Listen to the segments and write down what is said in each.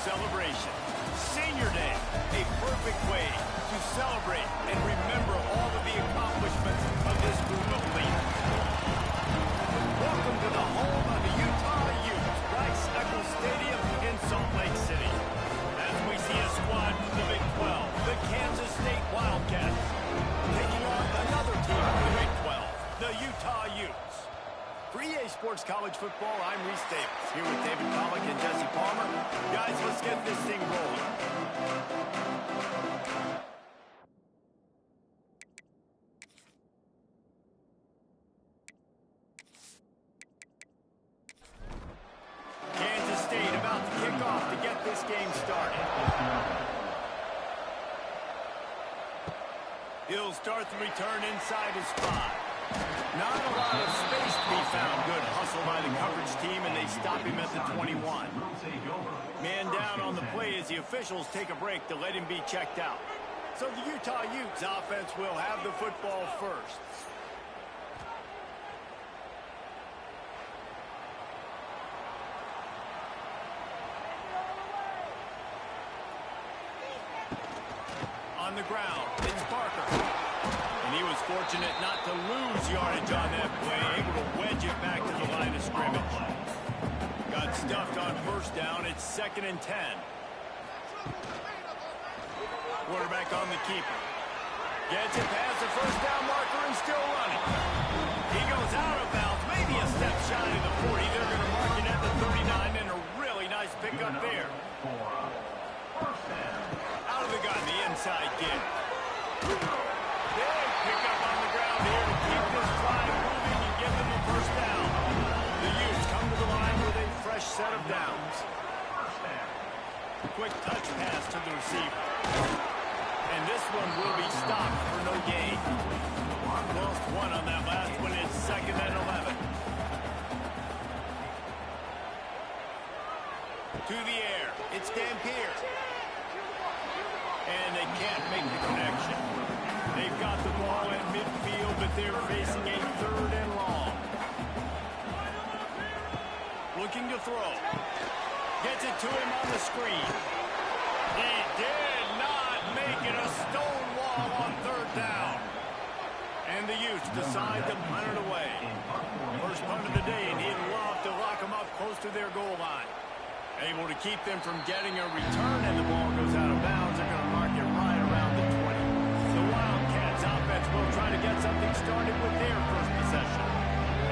celebration. Senior Day, a perfect way to celebrate and remember all of the accomplishments of this group of leaders. Welcome to the home of the Utah Utes, Rice-Eccles Stadium in Salt Lake City. As we see a squad from the Big 12, the Kansas State Wildcats, taking on another team from the Big 12, the Utah Utes. For EA Sports College Football, I'm Reese Davis, here with David Pollack and Jesse Palmer. Guys, let's get this thing rolling. Kansas State about to kick off to get this game started. He'll start the return inside his 5. Not a lot of space to be found. Good hustle by the coverage team, and they stop him at the 21. Man down on the play as the officials take a break to let him be checked out. So the Utah Utes offense will have the football first. On the ground, it's Parker. And he was fortunate not to lose yardage on that play, able to wedge it back to the line of scrimmage. Got stuffed on first down. It's 2nd and 10. Quarterback on the keeper. Gets it past the first down marker and still running. He goes out of bounds, maybe a step shy of the 40. They're going to mark it at the 39, and a really nice pickup there. Out of the gun, the inside give. Big pickup on the ground here to keep this drive moving and give them a first down. The Utes come to the line with a fresh set of downs. Quick touch pass to the receiver. And this one will be stopped for no gain. Lost one on that last one. It's 2nd and 11. To the air. It's Dampier. And they can't make the connection. They've got the ball in midfield, but they're facing a 3rd and long. Looking to throw. Gets it to him on the screen. He did not make it a stone wall on 3rd down. And the Utes decide to punt it away. First punt of the day, and he'd love to lock them up close to their goal line. Able to keep them from getting a return, and the ball goes out of bounds. They're going to mark it right around the 20. The Wildcats offense will try to get something started with their first possession.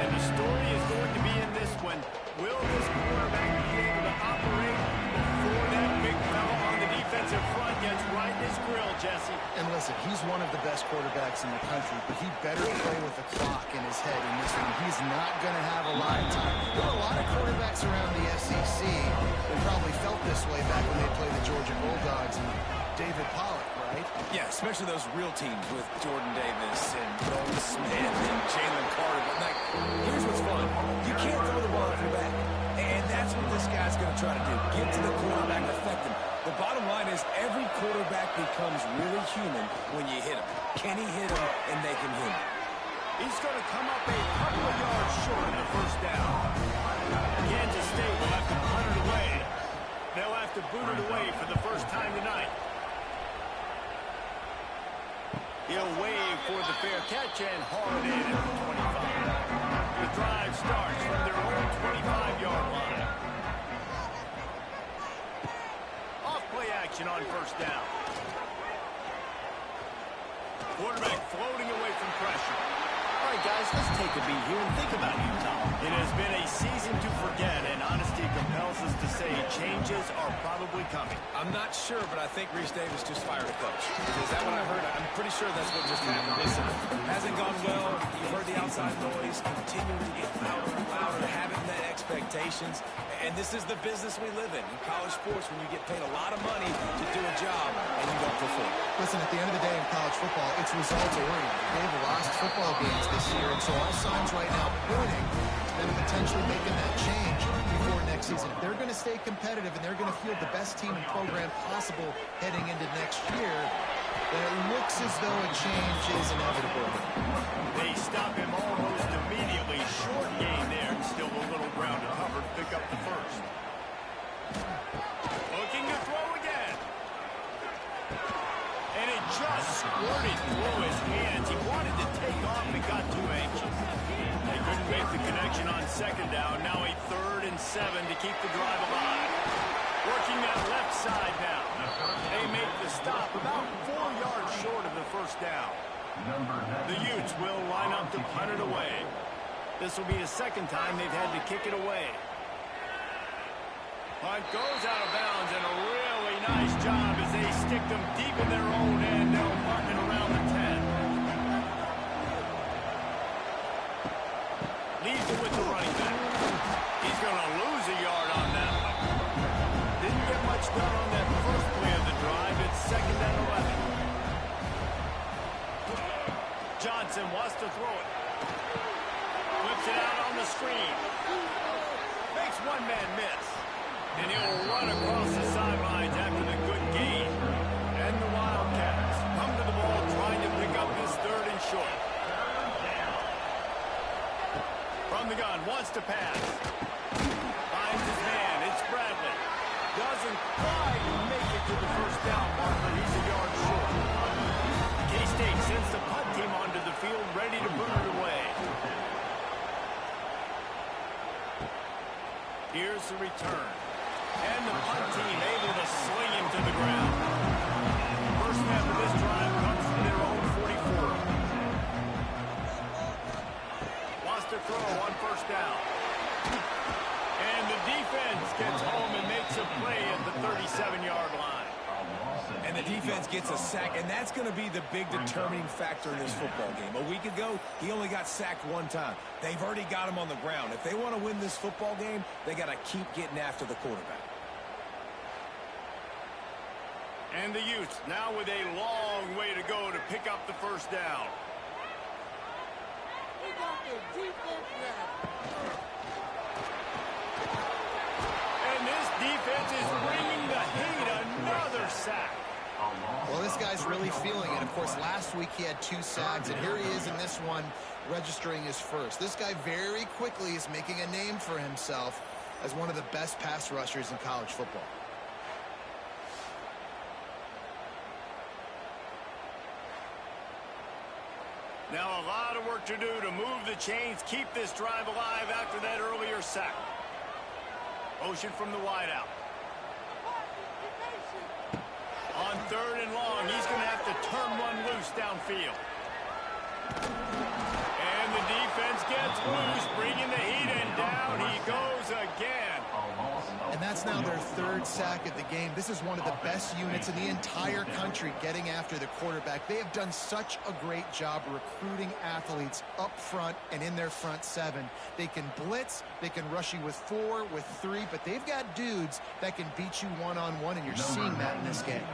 And the story is going to be in this one. Will this quarterback be able to operate before that big fella on the defensive front gets right in his grill, Jesse? And listen, he's one of the best quarterbacks in the country, but he better play with the clock in his head in this one. He's not going to have a lot of time. There are a lot of quarterbacks around the SEC who probably felt this way back when they played the Georgia Bulldogs and David Pollack, right? Yeah, especially those real teams with Jordan Davis and Nolan Smith and Jalen Carter. But like, here's what's fun. You can't throw the ball off your back. And that's what this guy's going to try to do. Get to the quarterback, affect him. The bottom line is every quarterback becomes really human when you hit him. Can he hit him and make him human? He's going to come up a couple of yards short of the first down. Kansas State will have to punt it away. They'll have to boot it away for the first time tonight. He'll wave for the fair catch and haul it in at the 25. The drive starts from their own 25-yard line. Off-play action on first down. Quarterback floating away from pressure. All right, guys, let's take a beat here and think about Utah. It has been a season to forget, and honesty compels us to say changes are probably coming. I'm not sure, but I think Reese Davis just fired a coach. Is that what I heard? I'm pretty sure that's what just happened. Listen, hasn't gone well. You've heard the outside noise. Continuing to get louder and louder. Haven't met expectations. And this is the business we live in college sports, when you get paid a lot of money to do a job and you don't perform. Listen, at the end of the day in college football, it's results-oriented. They've lost football games this year, and so all signs right now pointing to them potentially making that change before next season. If they're going to stay competitive and they're going to field the best team and program possible heading into next year, then it looks as though a change is inevitable. They stop him almost immediately. Short gain there, and still a little ground to cover to pick up the first. Looking to squirted through his hands. He wanted to take off and got too anxious. They couldn't make the connection on second down. Now a 3rd and 7 to keep the drive alive. Working that left side now. They make the stop about 4 yards short of the first down. The Utes will line up to punt it away. This will be the second time they've had to kick it away. Punt goes out of bounds, and a really nice job as they stick them deep in their own end. They'll mark it around the 10. Leaves it with the running back. He's going to lose a yard on that one. Didn't get much done on that first play of the drive. It's 2nd and 11. Johnson wants to throw it. Whips it out on the screen. Makes one man miss. And he'll run across the sidelines after the good gain. And the Wildcats come to the ball trying to pick up this 3rd and short. From the gun, wants to pass. Finds his man. It's Bradley. Doesn't quite make it to the first down marker. He's a yard short. K-State sends the punt team onto the field, ready to put it away. Here's the return. And the punt team able to sling him to the ground. First half of this drive comes from their own 44. Wants to throw on first down. And the defense gets home and makes a play at the 37-yard line. And the defense gets a sack, and that's going to be the big determining factor in this football game. A week ago, he only got sacked 1 time. They've already got him on the ground. If they want to win this football game, they got to keep getting after the quarterback. And the Utes now with a long way to go to pick up the first down. We got the defense now. And this defense is bringing the heat. Another sack. Well, this guy's really feeling it. Of course, last week he had 2 sacks, and here he is in this one registering his first. This guy very quickly is making a name for himself as one of the best pass rushers in college football. Now a lot of work to do to move the chains, keep this drive alive after that earlier sack. Motion from the wideout. On 3rd and long, he's going to have to turn one loose downfield. And the defense gets loose, bringing the heat, and down he goes again. And that's now their 3rd sack of the game. This is one of the best units in the entire country getting after the quarterback. They have done such a great job recruiting athletes up front and in their front 7. They can blitz, they can rush you with 4, with 3, but they've got dudes that can beat you one-on-one, and you're seeing that in this game.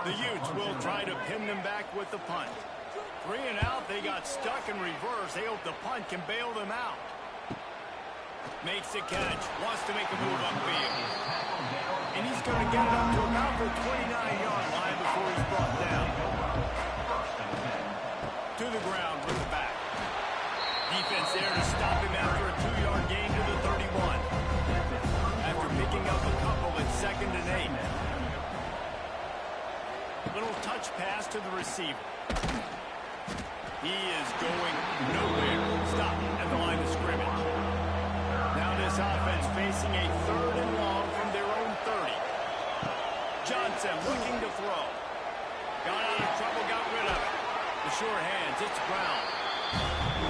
The Utes will try to pin them back with the punt. 3 and out, they got stuck in reverse. They hope the punt can bail them out. Makes the catch, wants to make a move upfield. And he's going to get it up to about the 29-yard line before he's brought down. To the ground with the back. Defense there to stop him after a 2-yard gain to the 31. After picking up a couple at 2nd and 8. Little touch pass to the receiver. He is going nowhere. Stop at the line of scrimmage. Now this offense facing a 3rd and long from their own 30. Johnson looking to throw. Got out of trouble, got rid of it. The sure hands, it's Brown.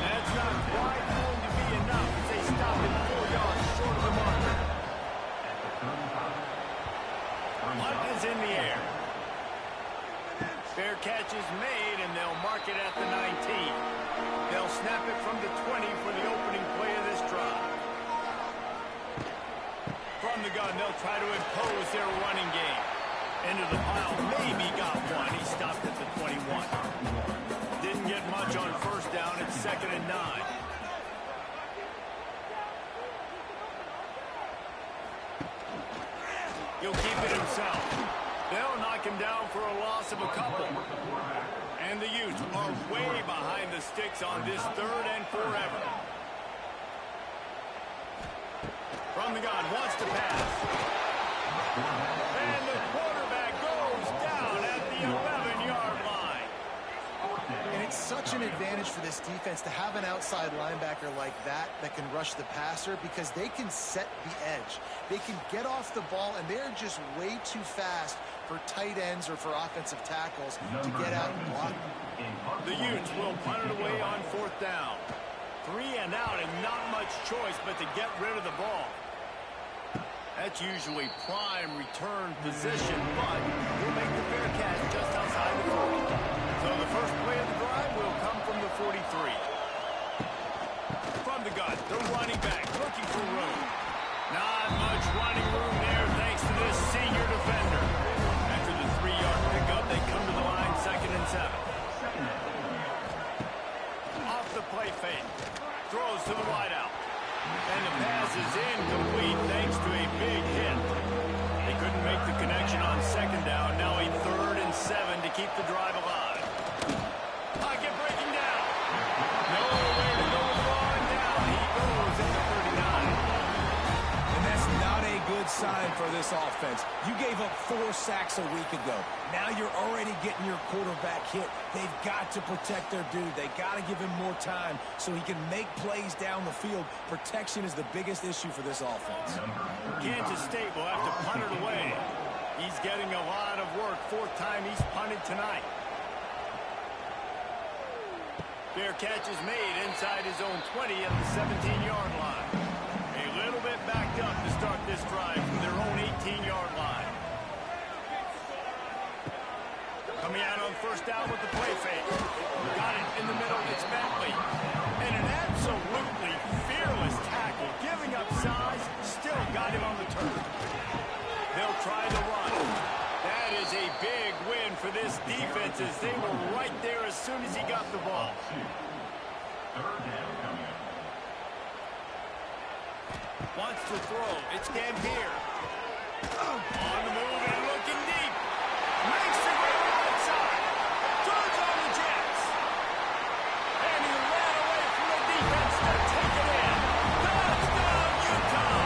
That's not quite going to be enough as they stop it 4 yards short of the marker. Punt is in the air. Fair catch is made, and they'll mark it at the 19. They'll snap it from the 20 for the opening play of this drive. From the gun, they'll try to impose their running game. Into the pile, maybe got one. He stopped at the 21. Didn't get much on first down. It's 2nd and 9. He'll keep it himself. They'll knock him down for a loss of a couple. And the Utes are way behind the sticks on this 3rd and forever. From the gun, wants to pass. And the quarterback goes down at the 11-yard line. such an advantage for this defense to have an outside linebacker like that can rush the passer because they can set the edge. They can get off the ball, and they're just way too fast for tight ends or for offensive tackles to get out and block. The Utes will punt it away on 4th down. 3 and out, and not much choice but to get rid of the ball. That's usually prime return position, but we'll make the fair catch just outside the 40. So the first play of the drive will come from the 43. From the gun, the running back looking for room. Not much running room there thanks to this senior defender. After the 3-yard pickup, they come to the line, 2nd and 7. Off the play fake. Throws to the wideout. And the pass is incomplete thanks to a big hit. They couldn't make the connection on 2nd down. Now a 3rd and 7 to keep the drive alive. Pocket breaking down. No way to go drawing down. He goes at the 39. And that's not a good sign for this offense. You gave up 4 sacks a week ago. Now you're already getting your quarterback hit. They've got to protect their dude. They got to give him more time so he can make plays down the field. Protection is the biggest issue for this offense. Kansas State will have to punt it away. He's getting a lot of work. 4th time he's punted tonight. Fair catch is made inside his own 20 at the 17-yard line. A little bit backed up to start this drive from their own 18-yard line. Coming out on 1st down with the play fake. Got it in the middle. It's Bentley. And an absolutely fearless tackle. Giving up size. Still got him on the turn. They'll try the run. That is a big win for this defense as they were right there as soon as he got the ball. Wants to throw. It's Gambier. On the move and looking deep. Makes the grab outside. Turns on the Jets. And he ran away from the defense to take it in. Touchdown, Utah.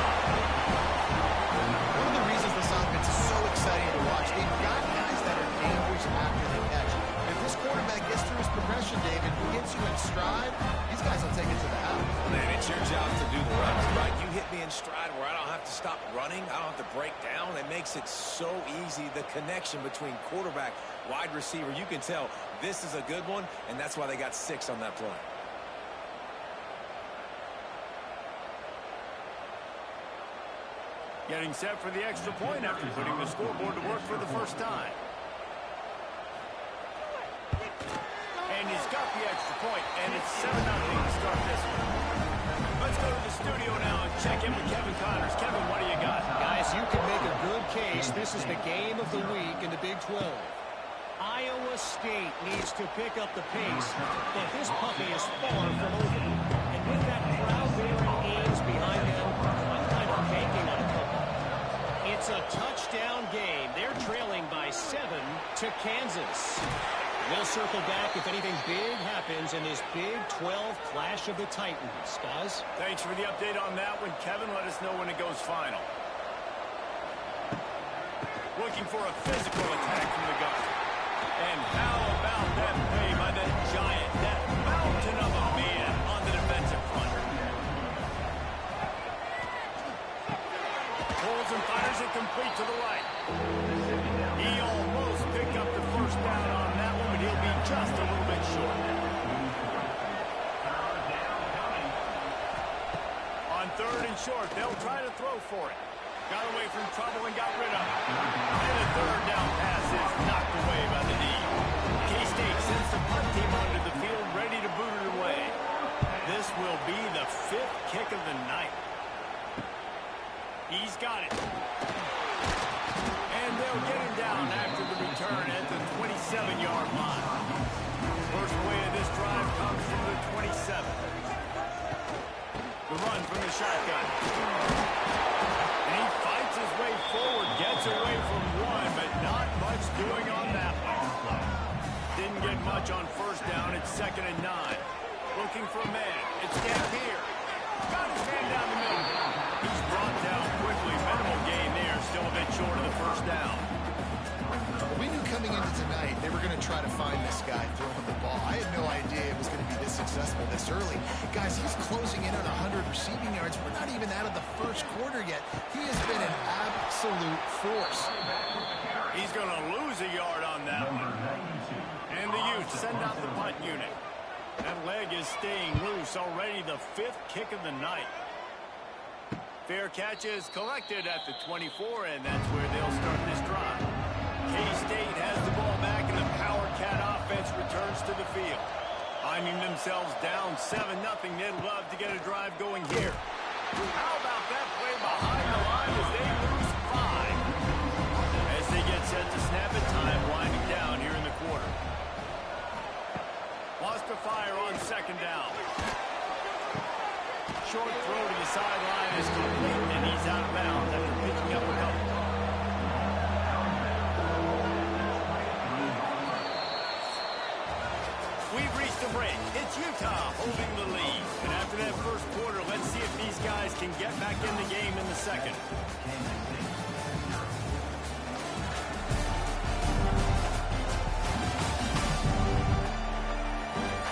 One of the reasons this offense is so exciting to watch, they've got guys that are dangerous after the catch. If this quarterback gets through his progression, David, he gets you in stride, these guys will take it to the house. Man, it's your job to do the runs, right? You hit me in stride where I don't have to stop running. I don't have to break down. It makes it so easy, the connection between quarterback, wide receiver. You can tell this is a good one, and that's why they got 6 on that play. Getting set for the extra point after putting the scoreboard to work for the first time. And he's got the extra point, and it's 7-0 to start this one. Let's go to the studio now and check in with Kevin Connors. Kevin, what do you got? Guys, you can make a good case. This is the game of the week in the Big 12. Iowa State needs to pick up the pace, but this puppy is far from over. And with that crowd there in Ames behind them, I'm kind of banking on a couple. It's a touchdown game. They're trailing by 7 to Kansas. We'll circle back if anything big happens in this Big 12 clash of the Titans. Guys? Thanks for the update on that one, Kevin. Let us know when it goes final. Looking for a physical attack from the gun. And how about that play by that giant, that mountain of a man on the defensive front? Pulls and fires it complete to the right. He almost picked up the first down on that one, but he'll be just a little bit short. On 3rd and short, they'll try to throw for it. Got away from trouble and got rid of it. And a 3rd down pass is knocked away by the knee. K-State sends the punt team onto the field, ready to boot it away. This will be the 5th kick of the night. He's got it. And they'll get him down after the return at the 27-yard line. First play of this drive comes from the 27. The run from the shotgun. And he fights his way forward, gets away from one, but not much doing on that one. Didn't get much on 1st down. It's 2nd and 9. Looking for a man. It's Gambier. Got his man down the middle. He's brought down quickly. Minimal gain there. Still a bit short of the 1st down. We knew coming into tonight they were going to try to find this guy throwing the ball. I had no idea early. Guys, he's closing in on 100 receiving yards. We're not even out of the first quarter yet. He has been an absolute force. He's going to lose a yard on that one. And the Utes send out the punt unit. That leg is staying loose, already the 5th kick of the night. Fair catch is collected at the 24, and that's where they'll start this drive. K-State has the ball back, and the Power Cat offense returns to the field. Finding themselves down 7-0, they'd love to get a drive going here. How about that play behind the line as they lose 5? As they get set to snap it, time winding down here in the quarter. Wants to fire on 2nd down. Short throw to the sideline is complete, and he's out of bounds after picking up a couple. We've reached a break. It's Utah holding the lead. And after that first quarter, let's see if these guys can get back in the game in the second.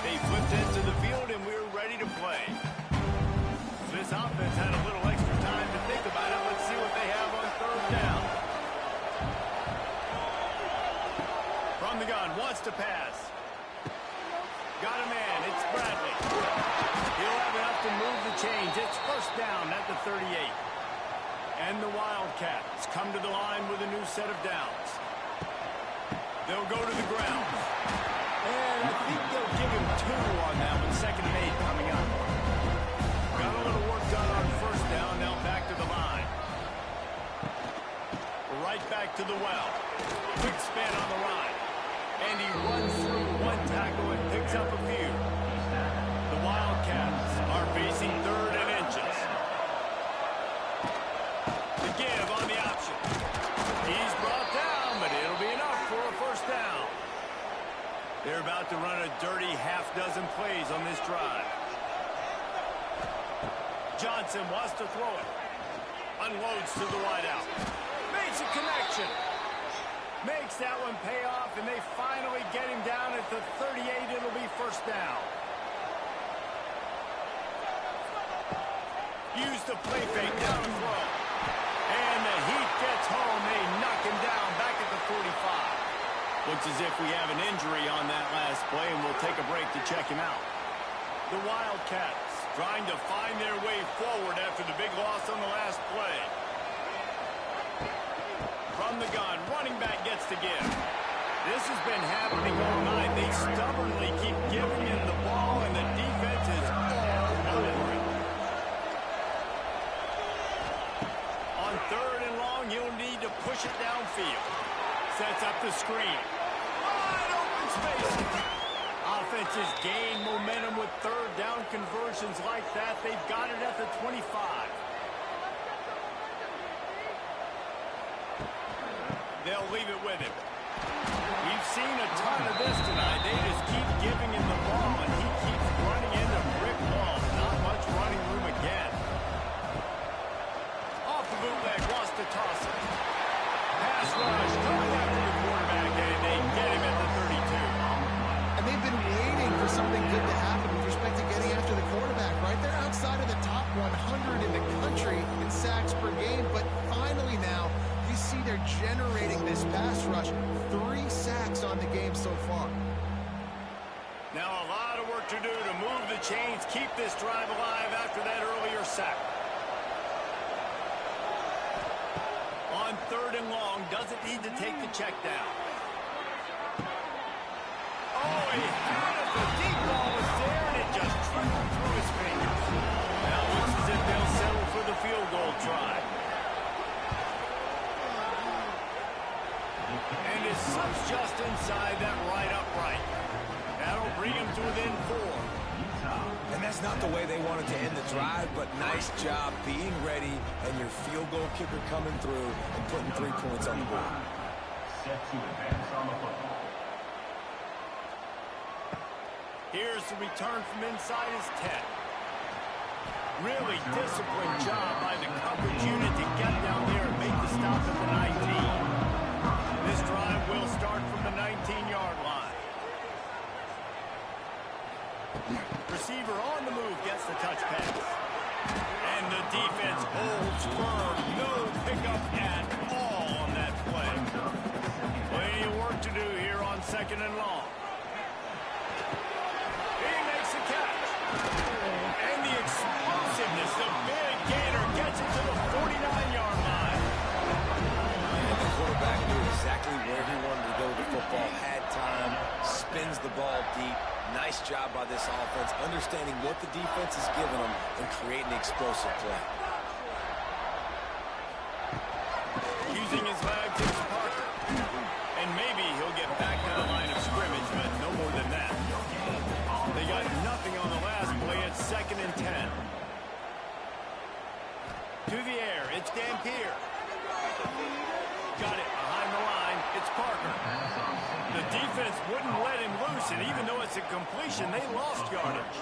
They flipped into the field, and we're ready to play. This offense had a little extra time to think about it. Let's see what they have on 3rd down. From the gun, wants to pass. Got a man, it's Bradley. He'll have enough to move the chains. It's 1st down at the 38. And the Wildcats come to the line with a new set of downs. They'll go to the ground. And I think they'll give him 2 on that one. 2nd and 8 coming up. Got a little work done on 1st down. Now back to the line. Right back to the well. Quick span on the run. And he runs through 1 tackle and picks up a few. The Wildcats are facing 3rd and inches. The give on the option. He's brought down, but it'll be enough for a 1st down. They're about to run a dirty half-dozen plays on this drive. Johnson wants to throw it. Unloads to the wideout. Makes a connection. Makes that one pay off, and they finally get him down at the 38. It'll be 1st down. Use the play fake down the throw. And the Heat gets home. They knock him down back at the 45. Looks as if we have an injury on that last play, and we'll take a break to check him out. The Wildcats trying to find their way forward after the big loss on the last play. From the gun, running back gets to give. This has been happening all night. They stubbornly keep giving him the ball, and the defense is all over it. On 3rd and long, he'll need to push it downfield. Sets up the screen. Wide open space. Offenses gain momentum with 3rd down conversions like that. They've got it at the 25. They'll leave it with him. We've seen a ton of this tonight. They just keep giving him the ball, and he keeps running into brick walls. Not much running room again. Off the bootleg, wants to toss it. Pass rush, coming after the quarterback, and they get him at the 32. And they've been waiting for something good to happen with respect to getting after the quarterback, right? They're outside of the top 100 in the country in sacks per game, but finally now, you see they're generating this pass rush. 3 sacks on the game so far. Now a lot of work to do to move the chains, keep this drive alive after that earlier sack. On 3rd and long, doesn't need to take the check down. Oh, he had it. The deep ball was there, and it just trickled through his fingers. Now it looks as if they'll settle for the field goal try. And his sub's just inside that right upright. That'll bring him to within 4. And that's not the way they wanted to end the drive, but nice job being ready and your field goal kicker coming through and putting 3 points on the board. Set to advance on the football. Here's the return from inside his 10. Really disciplined job by the coverage unit to get down there and make the stop at the 19. This drive will start from the 19-yard line. Receiver on the move gets the touch pass. And the defense holds firm. No pickup at all on that play. Plenty of work to do here on 2nd and long. He makes the catch. And the explosiveness, the big gainer gets it to the 49-yard line. And the quarterback knew exactly where he wanted to go with the football, had time, spins the ball deep. Nice job by this offense, understanding what the defense is giving them and creating the explosive play. Using his legs, it's Parker. And maybe he'll get back to the line of scrimmage, but no more than that. They got nothing on the last play. It's 2nd and 10. To the air, it's Dampier. Got it behind the line. It's Parker. The defense wouldn't let him loose, and even though it's a completion, they lost yardage.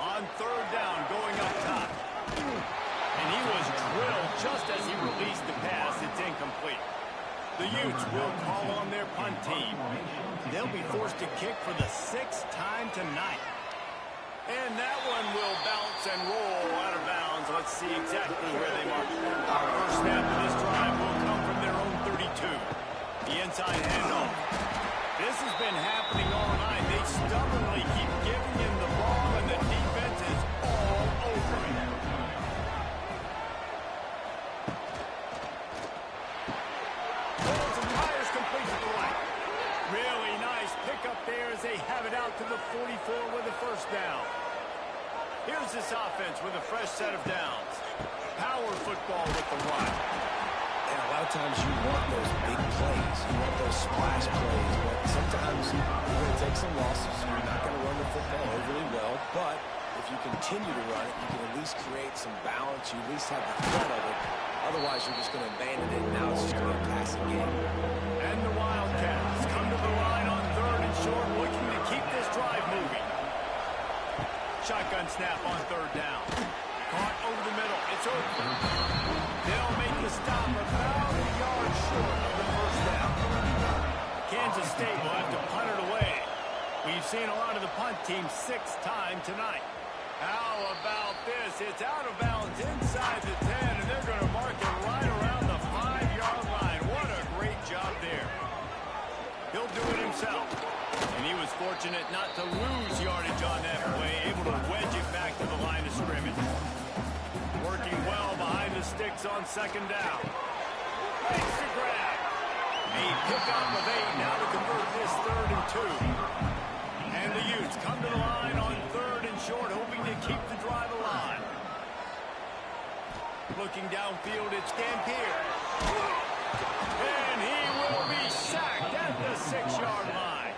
On 3rd down, going up top. And he was drilled just as he released the pass. It's incomplete. The Utes will call on their punt team. They'll be forced to kick for the 6th time tonight. And that one will bounce and roll out of bounds. Let's see exactly where they mark. Our first snap of this drive will come from their own 32. The inside handoff. This has been happening all night. They stubbornly keep giving him the ball, and the defense is all over him. Balls and tires complete to the right. Really nice pickup there as they have it out to the 44 with a 1st down. Here's this offense with a fresh set of downs. Power football with the run. And a lot of times you want those big plays. You want those splash plays. But sometimes you're going to take some losses. You're not going to run the football overly well. But if you continue to run it, you can at least create some balance. You at least have the threat of it. Otherwise, you're just going to abandon it. Now it's just going to be a passing game. And the Wildcats come to the line on 3rd and short, looking to keep this drive moving. Shotgun snap on 3rd down. Caught over the middle. It's open. They'll make the stop about a yard short of the 1st down. Kansas State will have to punt it away. We've seen a lot of the punt team 6th time tonight. How about this? It's out of bounds inside the 10, and they're going to mark it right around the 5-yard line. What a great job there. He'll do it himself. And he was fortunate not to lose yardage on that play, able to wedge it back to the line of scrimmage. Working well behind the sticks on 2nd down. Makes the grab. A pickup of 8 now to convert this 3rd and 2. And the Utes come to the line on 3rd and short, hoping to keep the drive alive. Looking downfield, it's Dampier. And he will be sacked at the 6-yard line.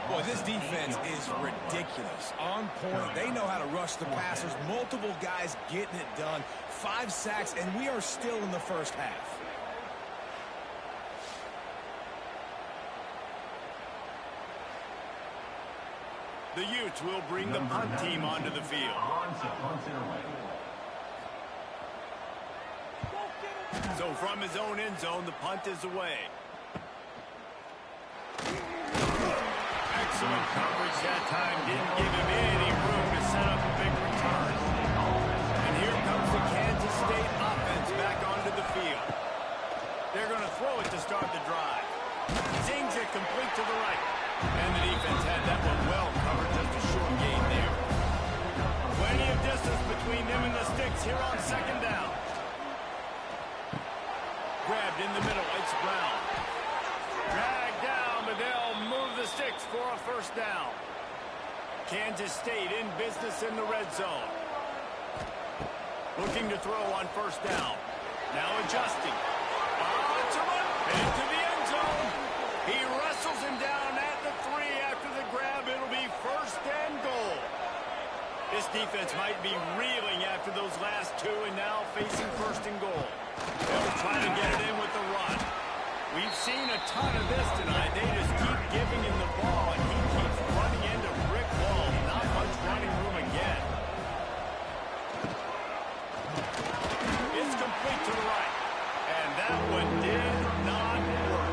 Boy, this defense is ridiculous. On point. They know how to rush the passers. Multiple guys getting it done. 5 sacks, and we are still in the 1st half. The Utes will bring the punt team onto the field. So from his own end zone, the punt is away. Excellent coverage that time. Didn't give him any room to set up a big return. And here comes the Kansas State offense back onto the field. They're going to throw it to start the drive. Zings it complete to the right. And the defense had that one well covered, just a short gain there. Plenty of distance between them and the sticks here on 2nd down. Grabbed in the middle, it's Brown. Dragged down, but they'll move the sticks for a 1st down. Kansas State in business in the red zone. Looking to throw on 1st down. Now adjusting. Into the end zone. He wrestles him down at the 3 after the grab. It'll be 1st and goal. This defense might be reeling after those last 2 and now facing 1st and goal. They'll try to get it in with the run. We've seen a ton of this tonight. They just keep giving him the ball, and he keeps running into brick walls. Not much running room again. It's complete to the right. And that one did not work.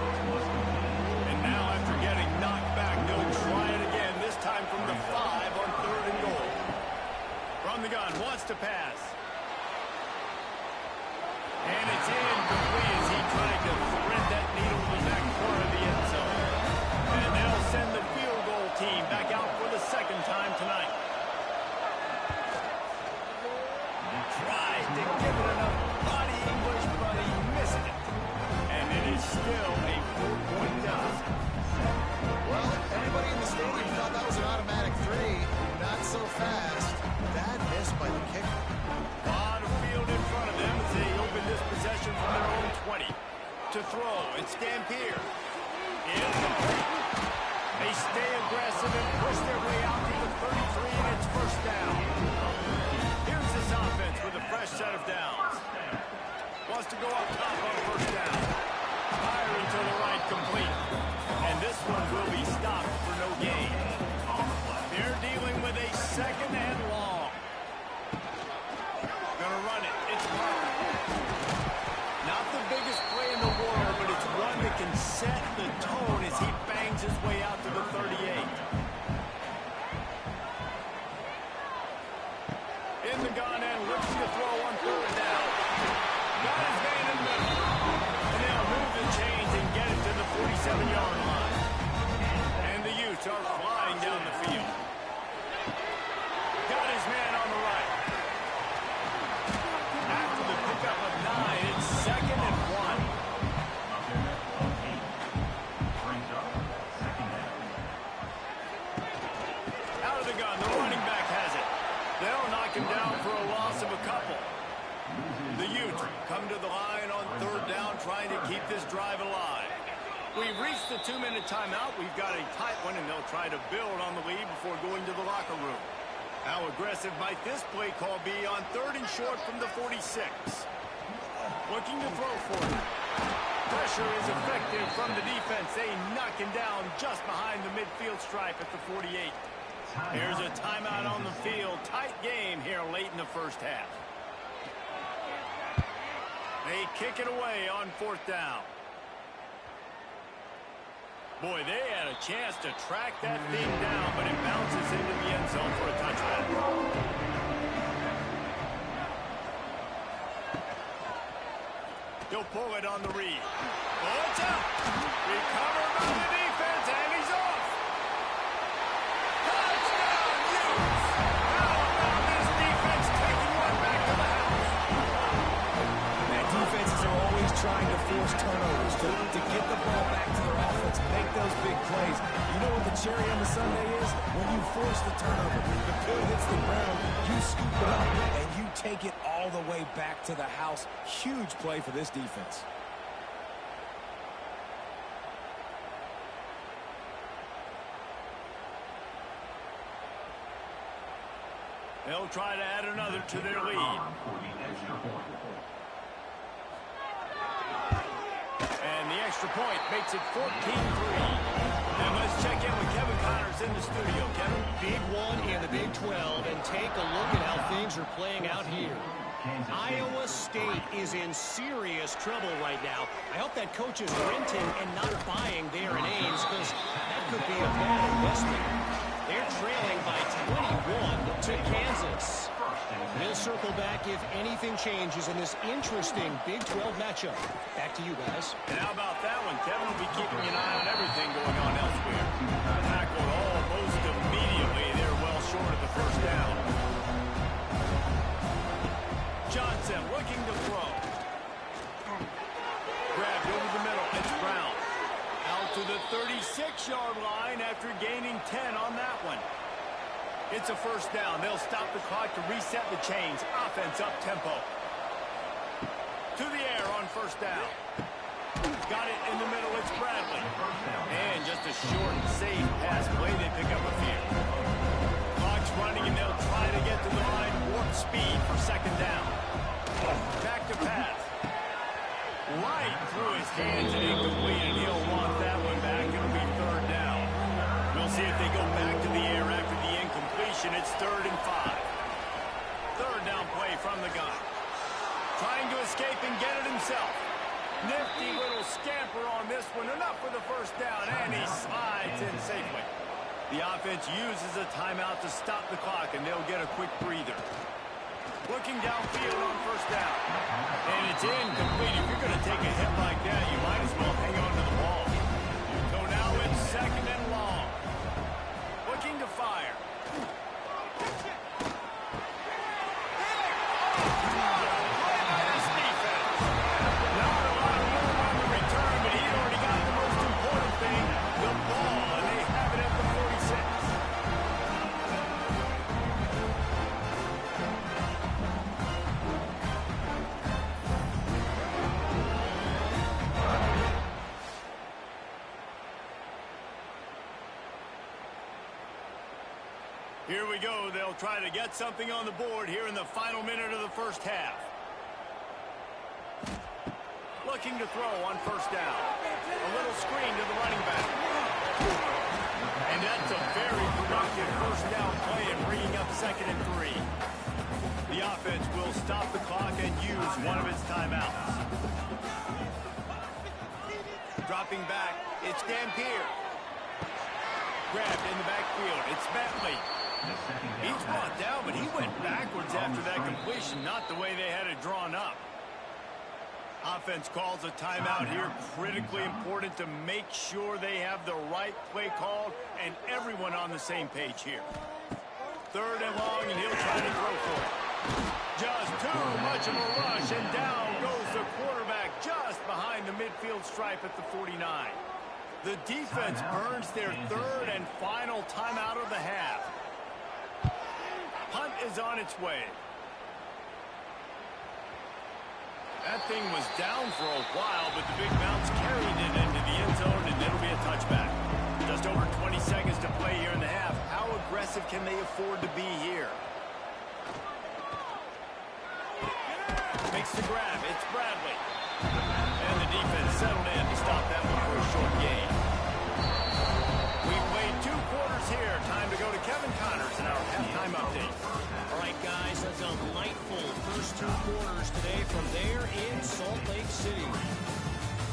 And now after getting knocked And it's incomplete as he tried to thread that needle to that corner of the end zone. And they'll send the field goal team back out for the second time tonight. Tried to give it enough body English, but he missed it. And it is still a 4-point deficit. Well, everybody in the stadium thought that was an automatic 3. Not so fast. Bad miss by the kicker. A lot of field in front of them as they open this possession from their own 20. To throw, it's Dampier. They stay aggressive and push their way out to the 33, and it's first down. Here's this offense with a fresh set of downs. Wants to go up top on first down. Firing to the right, complete. And this one will be stopped for no gain. They're dealing with a second and long. Gonna run it. It's Parker. Not the biggest play in the world, but it's one that can set the tone as he bangs his way out to the 38. In the gun and looking to throw on third down. Got his man in the middle. And they'll move the chains and get it to the 47-yard line. And the Utes are flying down the field. Got his man on the right. After the pickup of 9, it's second and 1. Out of the gun, the running back has it. They'll knock him down for a loss of a couple. The Utes come to the line on third down, trying to keep this drive alive. We've reached the 2-minute timeout. We've got a tight one, and they'll try to build on the lead before going to the locker room. How aggressive might this play call be on third and short from the 46? Looking to throw for it. Pressure is effective from the defense. They knock him down just behind the midfield stripe at the 48. Here's a timeout on the field. Tight game here late in the first half. They kick it away on fourth down. Boy, they had a chance to track that thing down, but it bounces into the end zone for a touchback. He'll pull it on the read. Oh, it's out. Recovered by the defense, and he's off. Touchdown, Utes. How about this defense taking one back to the house? Man, defenses are always trying to force turnovers to get the ball back to their offense, make those big plays. You know what the cherry on the sundae is? When you force the turnover, the pill hits the ground, you scoop it up, and you take it all the way back to the house. Huge play for this defense. They'll try to add another to their lead. And the extra point makes it 14-3. And let's check in with Kevin Connors in the studio. Kevin? Big one in the Big 12, and take a look at how things are playing out here. Iowa State is in serious trouble right now. I hope that coach is renting and not buying there in Ames, because that could be a bad investment. They're trailing by 21 to Kansas. We'll circle back if anything changes in this interesting Big 12 matchup. Back to you guys. And how about that one? Kevin will be keeping an eye on everything going on elsewhere. Tackled almost immediately. They're well short of the first down. Johnson looking to throw. Grabbed over the middle. It's Brown. Out to the 36-yard line after gaining 10 on that one. It's a first down. They'll stop the clock to reset the chains. Offense up tempo. To the air on first down. Got it in the middle. It's Bradley. And just a short and safe pass play. They pick up a few. Clock's running, and they'll try to get to the line. Warp speed for second down. Back to pass. Right through his hands and incomplete, and he'll want that one back. It'll be third down. We'll see if they go back to the air after the incompletion. It's 3rd and 5. Third down play from the gun. Trying to escape and get it himself. Nifty little scamper on this one. Enough for the first down, and he slides in safely. The offense uses a timeout to stop the clock, and they'll get a quick breather. Looking downfield on first down. And it's in incomplete. If you're going to take a hit like that, you might as well hang on to the ball. So now it's second and long. Looking to fire. Nice defense. Not a lot of room on the return, but he already got the most important thing, the ball, and they have it at the 46. Here we go. They'll try to get something on the board here in the final minute of the first half. Looking to throw on first down. A little screen to the running back. And that's a very productive first down play and bringing up 2nd and 3. The offense will stop the clock and use one of its timeouts. Dropping back, it's Dampier. Grabbed in the backfield, it's Bentley. He's brought down, but he went backwards after that completion, not the way they had it drawn up. Offense calls a timeout here. Critically important to make sure they have the right play called and everyone on the same page here. 3rd and long, and he'll try to throw for it. Just too much of a rush, and down goes the quarterback just behind the midfield stripe at the 49. The defense earns their 3rd and final timeout of the half. Punt is on its way. That thing was down for a while, but the big bounce carried it into the end zone, and it'll be a touchback. Just over 20 seconds to play here in the half. How aggressive can they afford to be here? Makes the grab. It's Bradley. And the defense settled in to stop that one for a short gain. We've played 2 quarters here. Time to go to Kevin Connors in our halftime update. All right, guys, a delightful first 2 quarters today from there in Salt Lake City.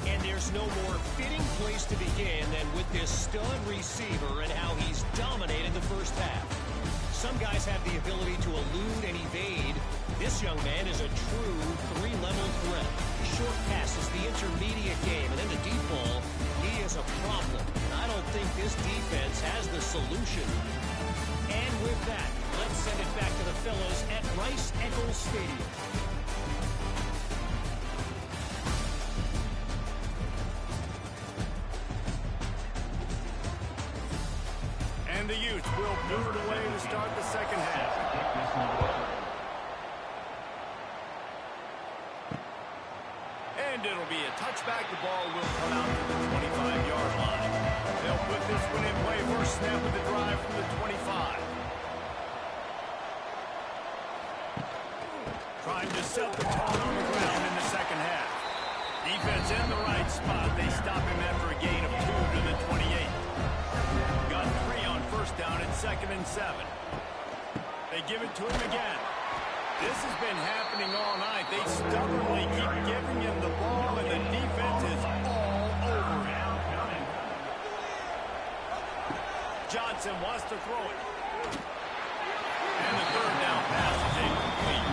And there's no more fitting place to begin than with this stud receiver and how he's dominated the first half. Some guys have the ability to elude and evade. This young man is a true 3-level threat. Short passes, the intermediate game, and then the deep ball, he is a problem. I don't think this defense has the solution. And with that, let's send it back to the fellows at Rice-Eccles Stadium. And the Utes will move it away to start the second half. And it'll be a touchback. The ball will come out to the 25-yard line. They'll put this one in play. First snap of the drive from the 25. Trying to set the tone on the ground in the second half. Defense in the right spot. They stop him after a gain of 2 to the 28. Got 3 on first down at 2nd and 7. They give it to him again. This has been happening all night. They stubbornly keep giving him the ball, and the defense is all over him. Johnson wants to throw it. And the 3rd down pass is incomplete.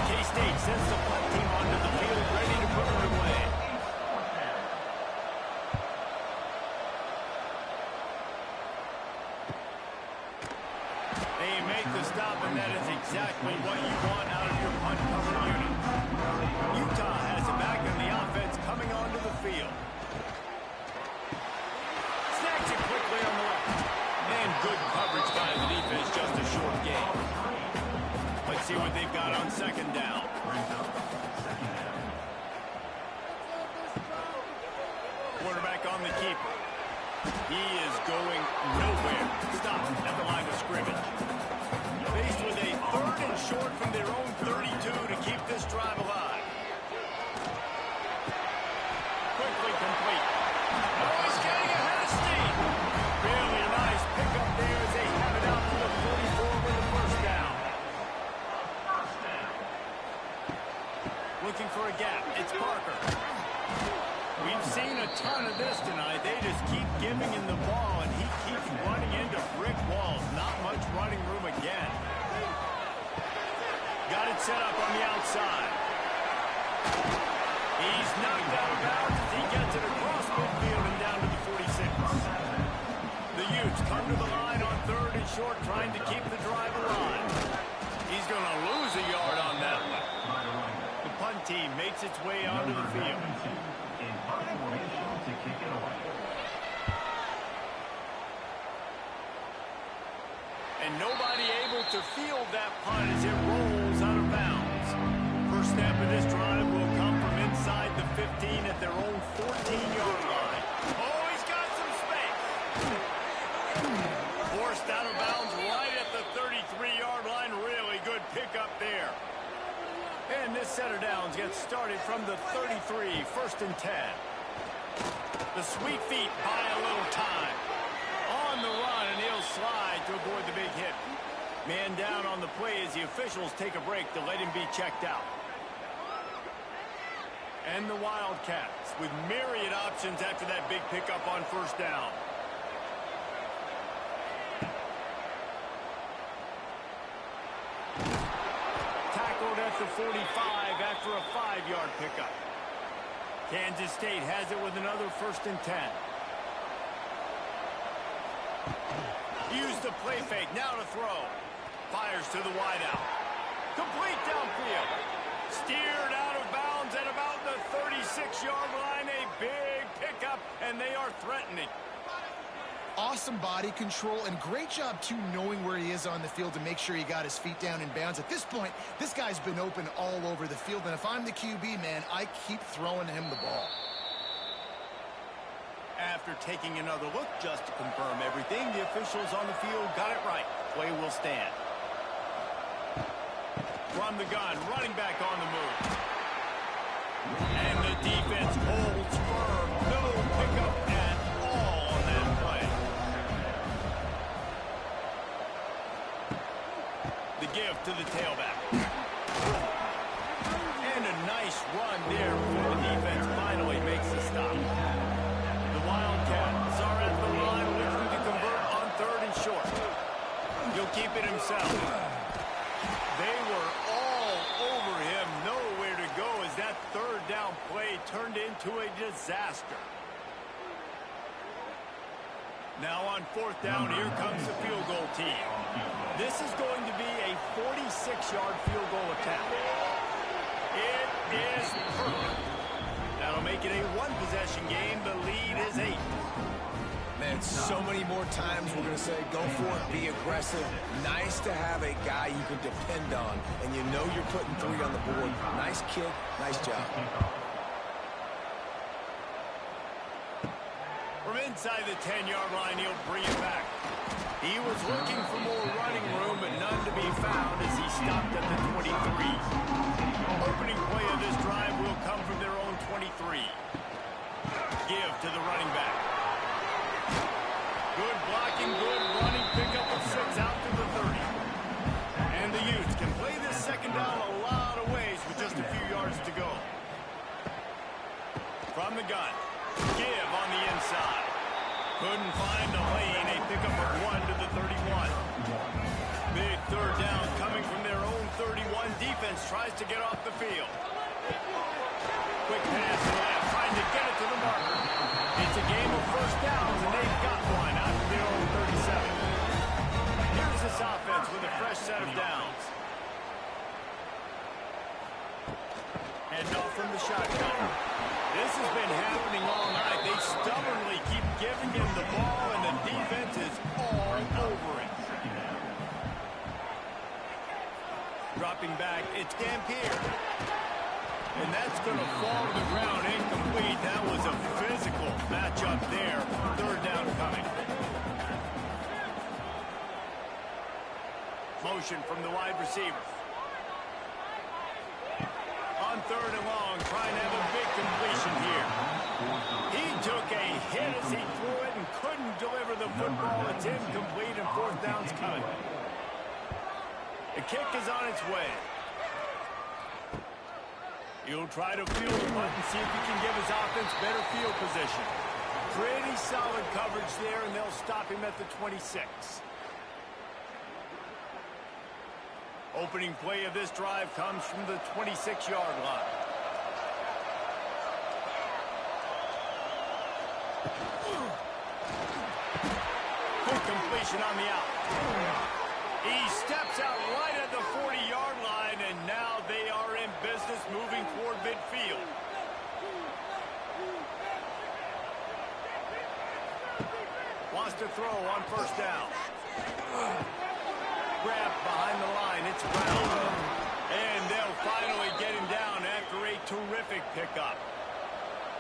K-State sends the punt team onto the field, ready to put it away. They make the stop, and that is exactly what you want out of your punt cover unit. Utah has it back, and the offense coming onto the field. Snacks it quickly on the left. And good coverage by the defense, just a short gain. Let's see what they've got on 2nd down. Quarterback on the keeper. He is going nowhere. Stop at the line of scrimmage. Faced with a 3rd and short from their own 32 to keep this drive alive. Quickly complete. Oh, he's getting ahead of steam. Really nice pickup there as they have it out to the 44 with the first down. Looking for a gap. It's Parker. We've seen a ton of this tonight. They just keep giving him the ball, and he keeps running into brick walls. Not much running room again. Got it set up on the outside. He's knocked out of bounds as he gets it across midfield and down to the 46. The Utes come to the line on 3rd and short, trying to keep the drive alive. He's going to lose a yard on that one. The punt team makes its way onto the field. In punt formation to kick it away. And nobody able to field that punt as it rolls out of bounds. First snap of this drive will come from inside the 15 at their own 14-yard line. Oh, he's got some space. Forced out of bounds right at the 33-yard line. Really good pickup there. And this set of downs gets started from the 33, 1st and 10. The sweet feet buy a little time. On the run, and he'll slide to avoid the big hit. Man down on the play as the officials take a break to let him be checked out. And the Wildcats with myriad options after that big pickup on 1st down. Tackled at the 45 after a 5-yard pickup. Kansas State has it with another 1st and 10. Use the play fake, now to throw. Fires to the wideout. Complete downfield. Steered out of bounds at about the 36-yard line. A big pickup, and they are threatening. Awesome body control, and great job, too, knowing where he is on the field to make sure he got his feet down in bounds. At this point, this guy's been open all over the field, and if I'm the QB, man, I keep throwing him the ball. After taking another look just to confirm everything, the officials on the field got it right. Play will stand. From the gun, running back on the move. And the defense holds firm. No pickup at all on that play. The give to the tailback. And a nice run there before the defense finally makes the stop. Wildcats are at the line looking to convert on 3rd and short. He'll keep it himself. They were all over him, nowhere to go as that 3rd down play turned into a disaster. Now on 4th down, here comes the field goal team. This is going to be a 46-yard field goal attempt. It is perfect. That'll make it a 1-possession game. The lead is 8. Man, so many more times we're going to say, go for it, be aggressive. Nice to have a guy you can depend on, and you know you're putting 3 on the board. Nice kick, nice job. From inside the 10-yard line, he'll bring it back. He was looking for more running room, but none to be found as he stopped at the 23. Opening play of this drive will come from their own 23. Give to the running back. Good blocking, good running, pickup of 6 out to the 30. And the Utes can play this 2nd down a lot of ways with just a few yards to go. From the gun, give on the inside. Couldn't find a lane, a pickup of 1 to the 31. Big 3rd down coming from their own 31. Defense tries to get off the field. Quick pass to the left, trying to get it to the marker. It's a game of 1st downs, and they've got one out of their own 37. Here's this offense with a fresh set of downs. And off from the shotgun. This has been happening all night. They stubbornly keep giving him the ball, and the defense is all over it. Dropping back, it's Dampier. And that's going to fall to the ground incomplete. That was a physical matchup there. 3rd down coming. Motion from the wide receiver. On 3rd and long, trying to have a big completion here. He took a hit as he threw it and couldn't deliver the football. It's incomplete, and 4th down's coming. The kick is on its way. He'll try to field the punt and see if he can give his offense better field position. Pretty solid coverage there, and they'll stop him at the 26. Opening play of this drive comes from the 26-yard line. Quick completion on the out. He steps out right at the 40-yard line, and now they are in business moving toward midfield. Wants to throw on first down. Grab behind the line. It's Brown. And they'll finally get him down after a terrific pickup.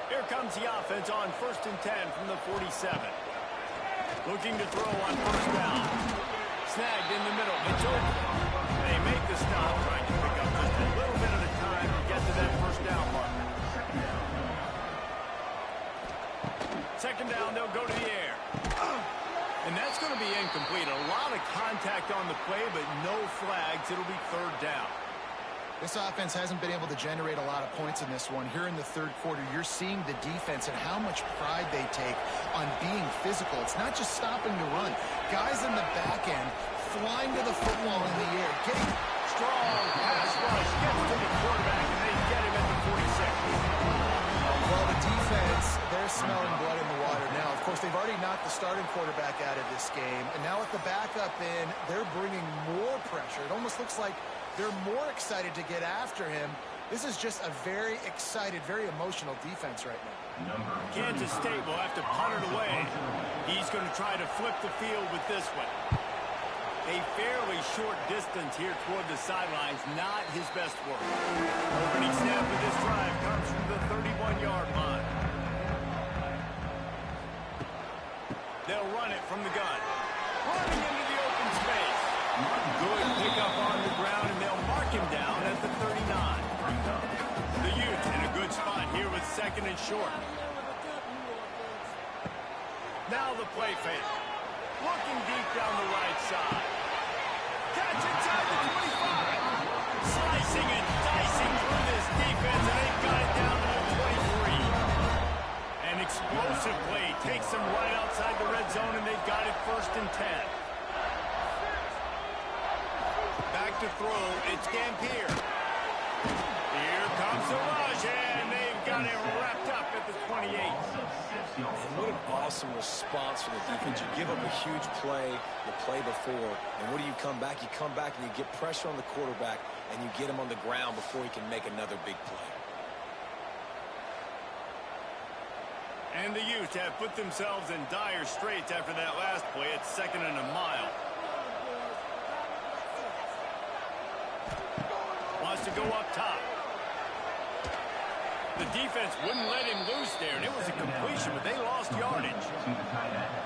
Here comes the offense on 1st and 10 from the 47. Looking to throw on first down. Snagged in the middle. It's open. They make the stop, trying to pick up just a little bit at a time to get to that first down marker. Second down, they'll go to the air. And that's going to be incomplete. A lot of contact on the play, but no flags. It'll be third down. This offense hasn't been able to generate a lot of points in this one. Here in the third quarter, you're seeing the defense and how much pride they take on being physical. It's not just stopping the run. Guys in the back end flying to the football in the air, getting Strong pass rush. Gets to the quarterback, and they get him at the 46. well, the defense, they're smelling blood in the water now. Of course, they've already knocked the starting quarterback out of this game, and now with the backup in, they're bringing more pressure. It almost looks like they're more excited to get after him. This is just a very excited, very emotional defense right now. Kansas State will have to punt it away. He's going to try to flip the field with this one. A fairly short distance here toward the sidelines, not his best work. Opening snap of this drive comes from the 31-yard line. They'll run it from the gun. Running into the open space. Good pickup on the ground, and they'll mark him down at the 39. The Utes in a good spot here with second and short. Now the play fake. Looking deep down the right side. Catch inside the 25. Slicing and dicing through this defense, and they've got it down to the 23. An explosive play takes them right outside the red zone, and they've got it 1st and 10. Back to throw, it's Gampier. Here comes the rush, and they've got it wrapped up at the 28. And what an awesome response from the defense. You give up a huge play the play before, and what do you come back? You come back and you get pressure on the quarterback, and you get him on the ground before he can make another big play. And the Utes have put themselves in dire straits after that last play. It's 2nd and a mile. Wants to go up top. The defense wouldn't let him loose there, and it was a completion, but they lost yardage.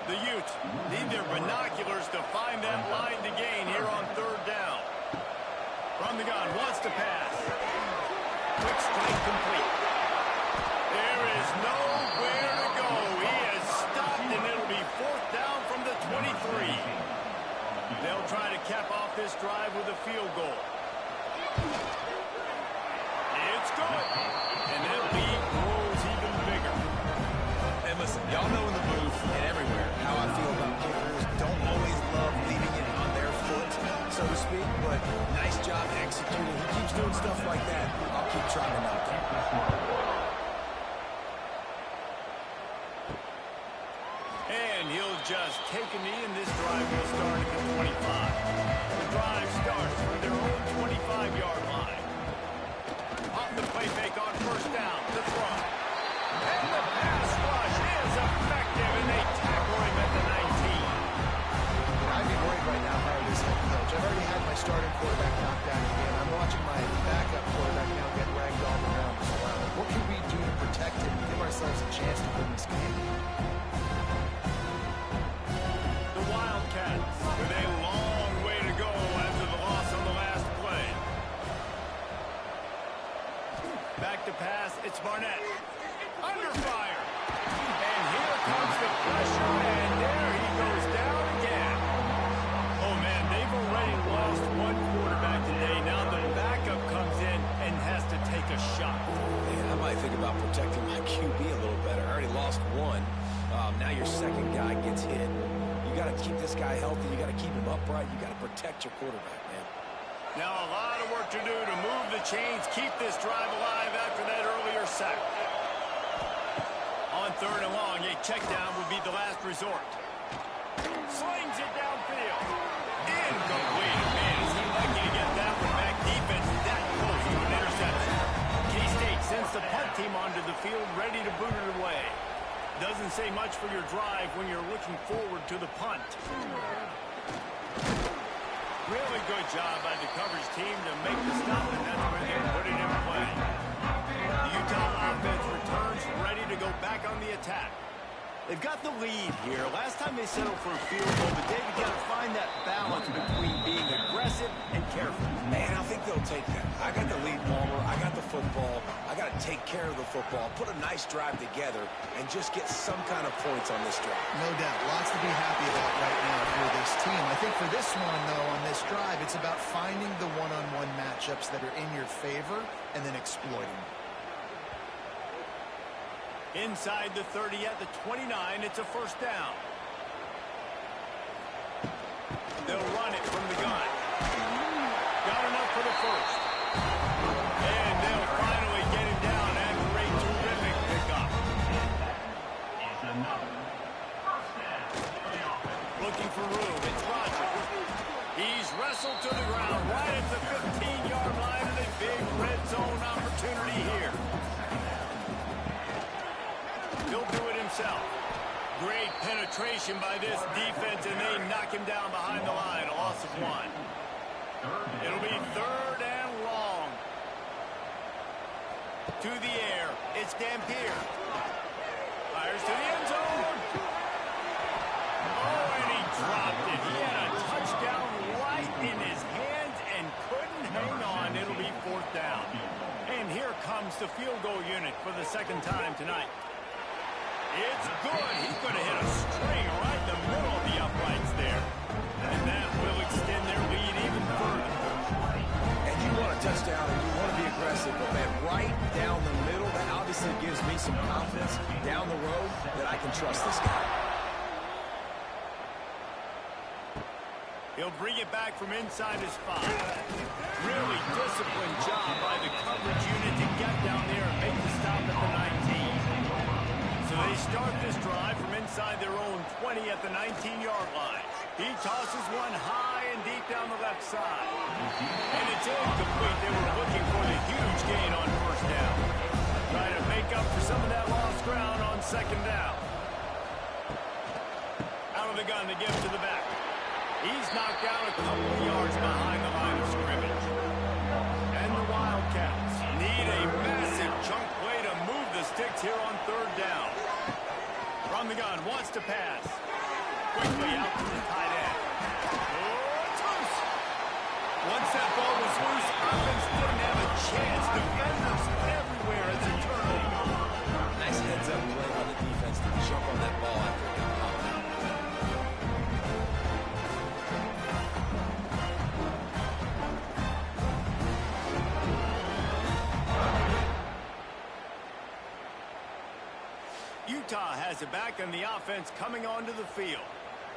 The Utes need their binoculars to find that line to gain here on 3rd down. From the gun, wants to pass. Quick strike complete. There is nowhere to go. He has stopped, and it'll be 4th down from the 23. They'll try to cap off this drive with a field goal. It's good. And that lead grows even bigger. And listen, y'all know in the booth and everywhere how I feel about kickers. Don't always love leaving it on their foot, so to speak, but nice job executing. He keeps doing stuff like that. I'll keep trying to knock him. And he'll just take a knee, and this drive will start at the 25. The drive starts from their own 25-yard line. Off the play fake on 1st down, the throw. And the pass rush is effective, and they tackle him at the 19. I'd be worried right now if I were this head coach. I've already had my starting quarterback knocked out again. I'm watching my backup quarterback now get ragdolled around as well. What can we do to protect him and give ourselves a chance to win this game? The Wildcats with a long way to go after the loss on the last play. Back to pass, it's Barnett. Under fire. And here comes the pressure, and there he goes down again. Oh, man, they've already lost one quarterback today. Now the backup comes in and has to take a shot. Man, I might think about protecting my QB a little better. I already lost one. Now your second guy gets hit. You got to keep this guy healthy. You got to keep him upright. You got to protect your quarterback, man. Now a lot of work to do to move the chains, keep this drive alive after that earlier sack. On third and long, a check down would be the last resort. Slings it downfield. Incomplete. Man, it seemed like you get that one back. Defense that close to an interception. K-State sends the punt team onto the field, ready to boot it away. Doesn't say much for your drive when you're looking forward to the punt. Really good job by the coverage team to make the stop, and that's where they put it in play. The Utah offense returns, ready to go back on the attack. They've got the lead here. Last time they settled for a field goal, but David, got to find that balance between being aggressive and careful. Man, I think they'll take that. I got the lead, Palmer. I got the football. I got to take care of the football, put a nice drive together, and just get some kind of points on this drive. No doubt. Lots to be happy about right now for this team. I think for this one, though, on this drive, it's about finding the one-on-one matchups that are in your favor and then exploiting them. Inside the 30 at the 29, it's a first down. They'll run it from the gun. Got enough for the first. And they'll finally get him down after a terrific pickup. Looking for room. It's Rodgers. He's wrestled to the ground right at the 15-yard line, and a big red zone opportunity here. He'll do it himself. Great penetration by this defense, and they knock him down behind the line. A loss of 1. It'll be third and long. To the air. It's Dampier. Fires to the end zone. Oh, and he dropped it. He had a touchdown right in his hands and couldn't hang on. It'll be fourth down. And here comes the field goal unit for the second time tonight. It's good. He's going to hit a string right in the middle of the uprights there. And that will extend their lead even further. And you want a touchdown and you want to be aggressive, but man, right down the middle, that obviously gives me some confidence down the road that I can trust this guy. He'll bring it back from inside his 5. Really disciplined job by the coverage unit to get down there and make the stop at the 19. So they start this drive from inside their own 20 at the 19-yard line. He tosses one high and deep down the left side. And it's incomplete. They were looking for the huge gain on first down. Trying to make up for some of that lost ground on second down. Out of the gun to give to the back. He's knocked down a couple of yards behind the line of scrimmage. And the Wildcats need a massive chunk play to move the sticks here on third down. From the gun, wants to pass. Quickly out to the tight end. Oh, it's loose. Once that ball was loose, offense didn't have a chance. Defenders everywhere. It's a turnover. Nice heads-up play by the defense to jump on that ball after it got popped out. Utah has it back, and the offense coming onto the field.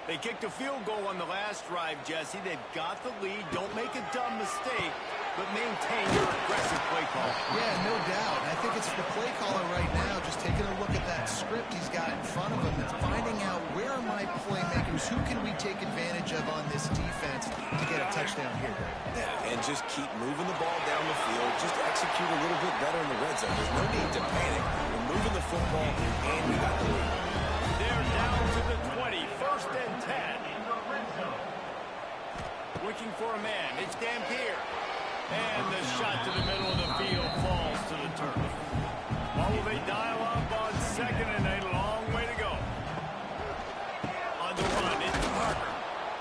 They kicked a field goal on the last drive, Jesse. They've got the lead. Don't make a dumb mistake, but maintain your aggressive play call. Yeah, no doubt. I think it's the play caller right now just taking a look at that script he's got in front of him and finding out where are my playmakers, who can we take advantage of on this defense to get a touchdown here. Yeah, and just keep moving the ball down the field. Just execute a little bit better in the red zone. There's no need to panic. We're moving the football, and we got the lead. They're down to the 20, first and 10. Looking for a man. It's Dampier. And the shot to the middle of the field falls to the turf. What will they dial up on second and a long way to go? On the run, it's Parker.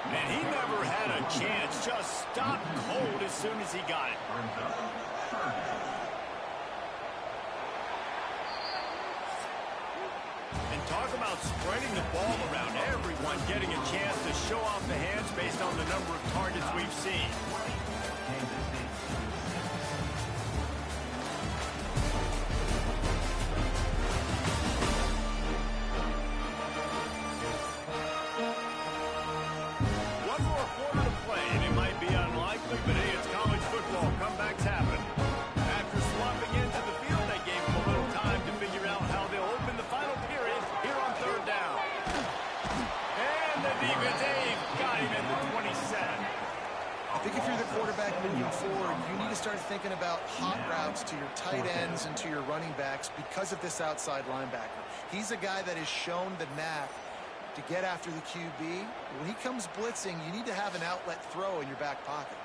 And he never had a chance. Just stopped cold as soon as he got it. And talk about spreading the ball around. Everyone getting a chance to show off the hands based on the number of targets we've seen. One more quarter to play, and it might be unlikely, but hey, it's college football. Comebacks happen. After swapping into the field, they gave them a little time to figure out how they'll open the final period start thinking about hot routes to your tight ends and to your running backs because of this outside linebacker. He's a guy that has shown the knack to get after the QB. When he comes blitzing, you need to have an outlet throw in your back pocket.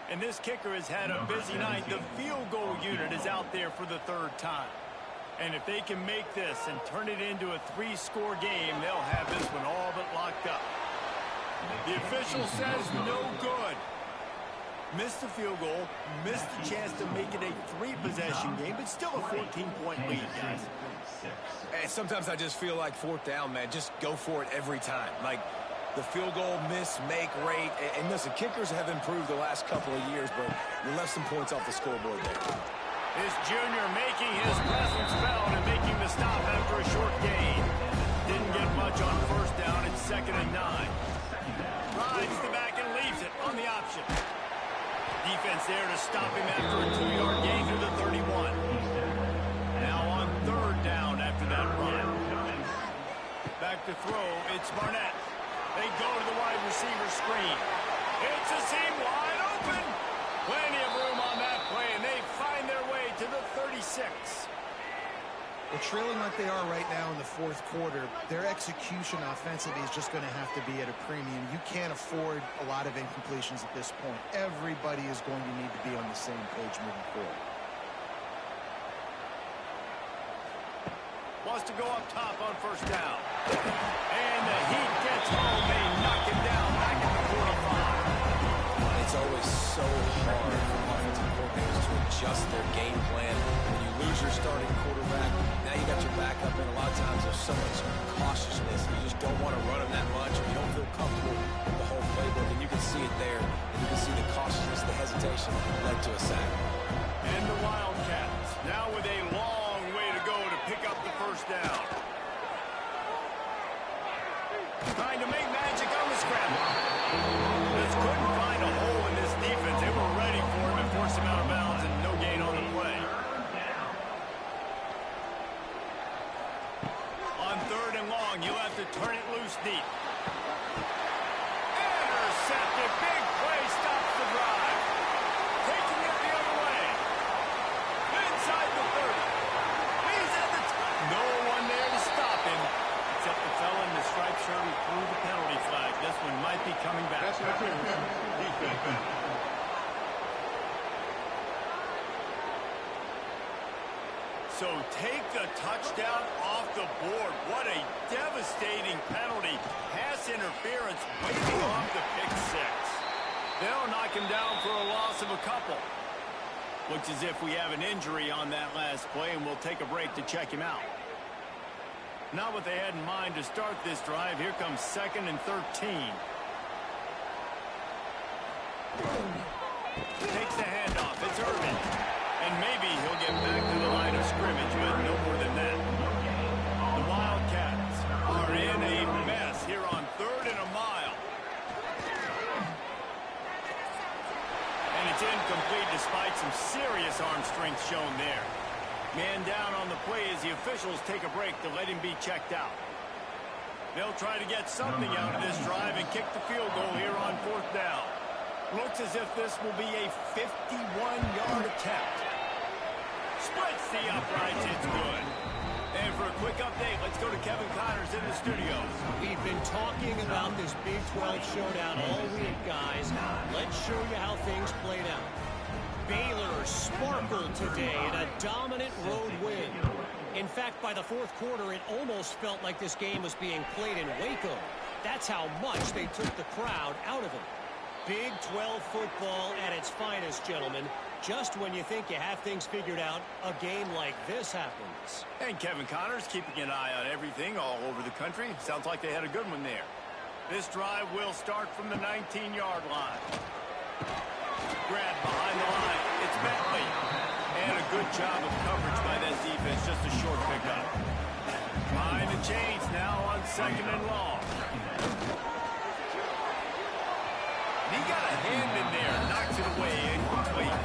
And this kicker has had a busy night. The field goal unit is out there for the third time. And if they can make this and turn it into a 3-score game, they'll have this one all but locked up. The official says no good. Missed the field goal, missed the chance to make it a 3-possession game, but still a 14-point lead, guys. And sometimes I just feel like fourth down, man. Just go for it every time. Like the field goal miss-make rate. And listen, kickers have improved the last couple of years, but you left some points off the scoreboard there. This junior making his presence felt and making the stop after a short gain. Didn't get much on first down. It's 2nd and 9. Rides the back and leaves it on the option. Defense there to stop him after a 2-yard gain to the 31. Now on 3rd down after that run. Back to throw. It's Barnett. They go to the wide receiver screen. It's a seam wide open. Plenty of room on that play, and they find their way to the 36. Well, trailing like they are right now in the fourth quarter, their execution offensively is just going to have to be at a premium. You can't afford a lot of incompletions at this point. Everybody is going to need to be on the same page moving forward. Wants to go up top on first down. And the heat gets home. They knock him down back at the 45. It's always so hard for offensive coordinators to adjust their game plan. When you lose your starting quarterback, now you got your backup, and a lot of times there's so much cautiousness. You just don't want to run them that much, or you don't feel comfortable with the whole playbook, and you can see it there. And you can see the cautiousness, the hesitation led to a sack. And the Wildcats now with a long way to go to pick up the first down. Trying to make magic on the scramble. Just couldn't find a hole in this defense. They were ready for him and forced him out of bounds, and no gain on the play. On 3rd and long, you'll have to turn it loose deep. Intercepted. Big play stops the drive. Taking it the other way. Inside the 30. He's at the no one there to stop him. Except the fella in the striped shirt who threw the penalty flag. This one might be coming back. So take the touchdown off the board. What a devastating penalty. Pass interference waving off the pick 6. They'll knock him down for a loss of a couple. Looks as if we have an injury on that last play, and we'll take a break to check him out. Not what they had in mind to start this drive. Here comes 2nd and 13. Takes the handoff. It's Irvin. And maybe he'll get back to the line of scrimmage, but no more than that. The Wildcats are in a mess here on 3rd and a mile. And it's incomplete despite some serious arm strength shown there. Man down on the play as the officials take a break to let him be checked out. They'll try to get something out of this drive and kick the field goal here on 4th down. Looks as if this will be a 51-yard attempt. Splits the uprights, it's good. And for a quick update, let's go to Kevin Connors in the studio. We've been talking about this Big 12 showdown all week, guys. Let's show you how things played out. Baylor sparkled today in a dominant road win. In fact, by the fourth quarter, it almost felt like this game was being played in Waco. That's how much they took the crowd out of it. Big 12 football at its finest, gentlemen. Just when you think you have things figured out, a game like this happens. And Kevin Connors keeping an eye on everything all over the country. Sounds like they had a good one there. This drive will start from the 19-yard line. Grab behind the line. It's Bentley. And a good job of coverage by that defense. Just a short pickup. Behind the chains now on 2nd and long. He got a hand in there. Knocks it away. Incomplete.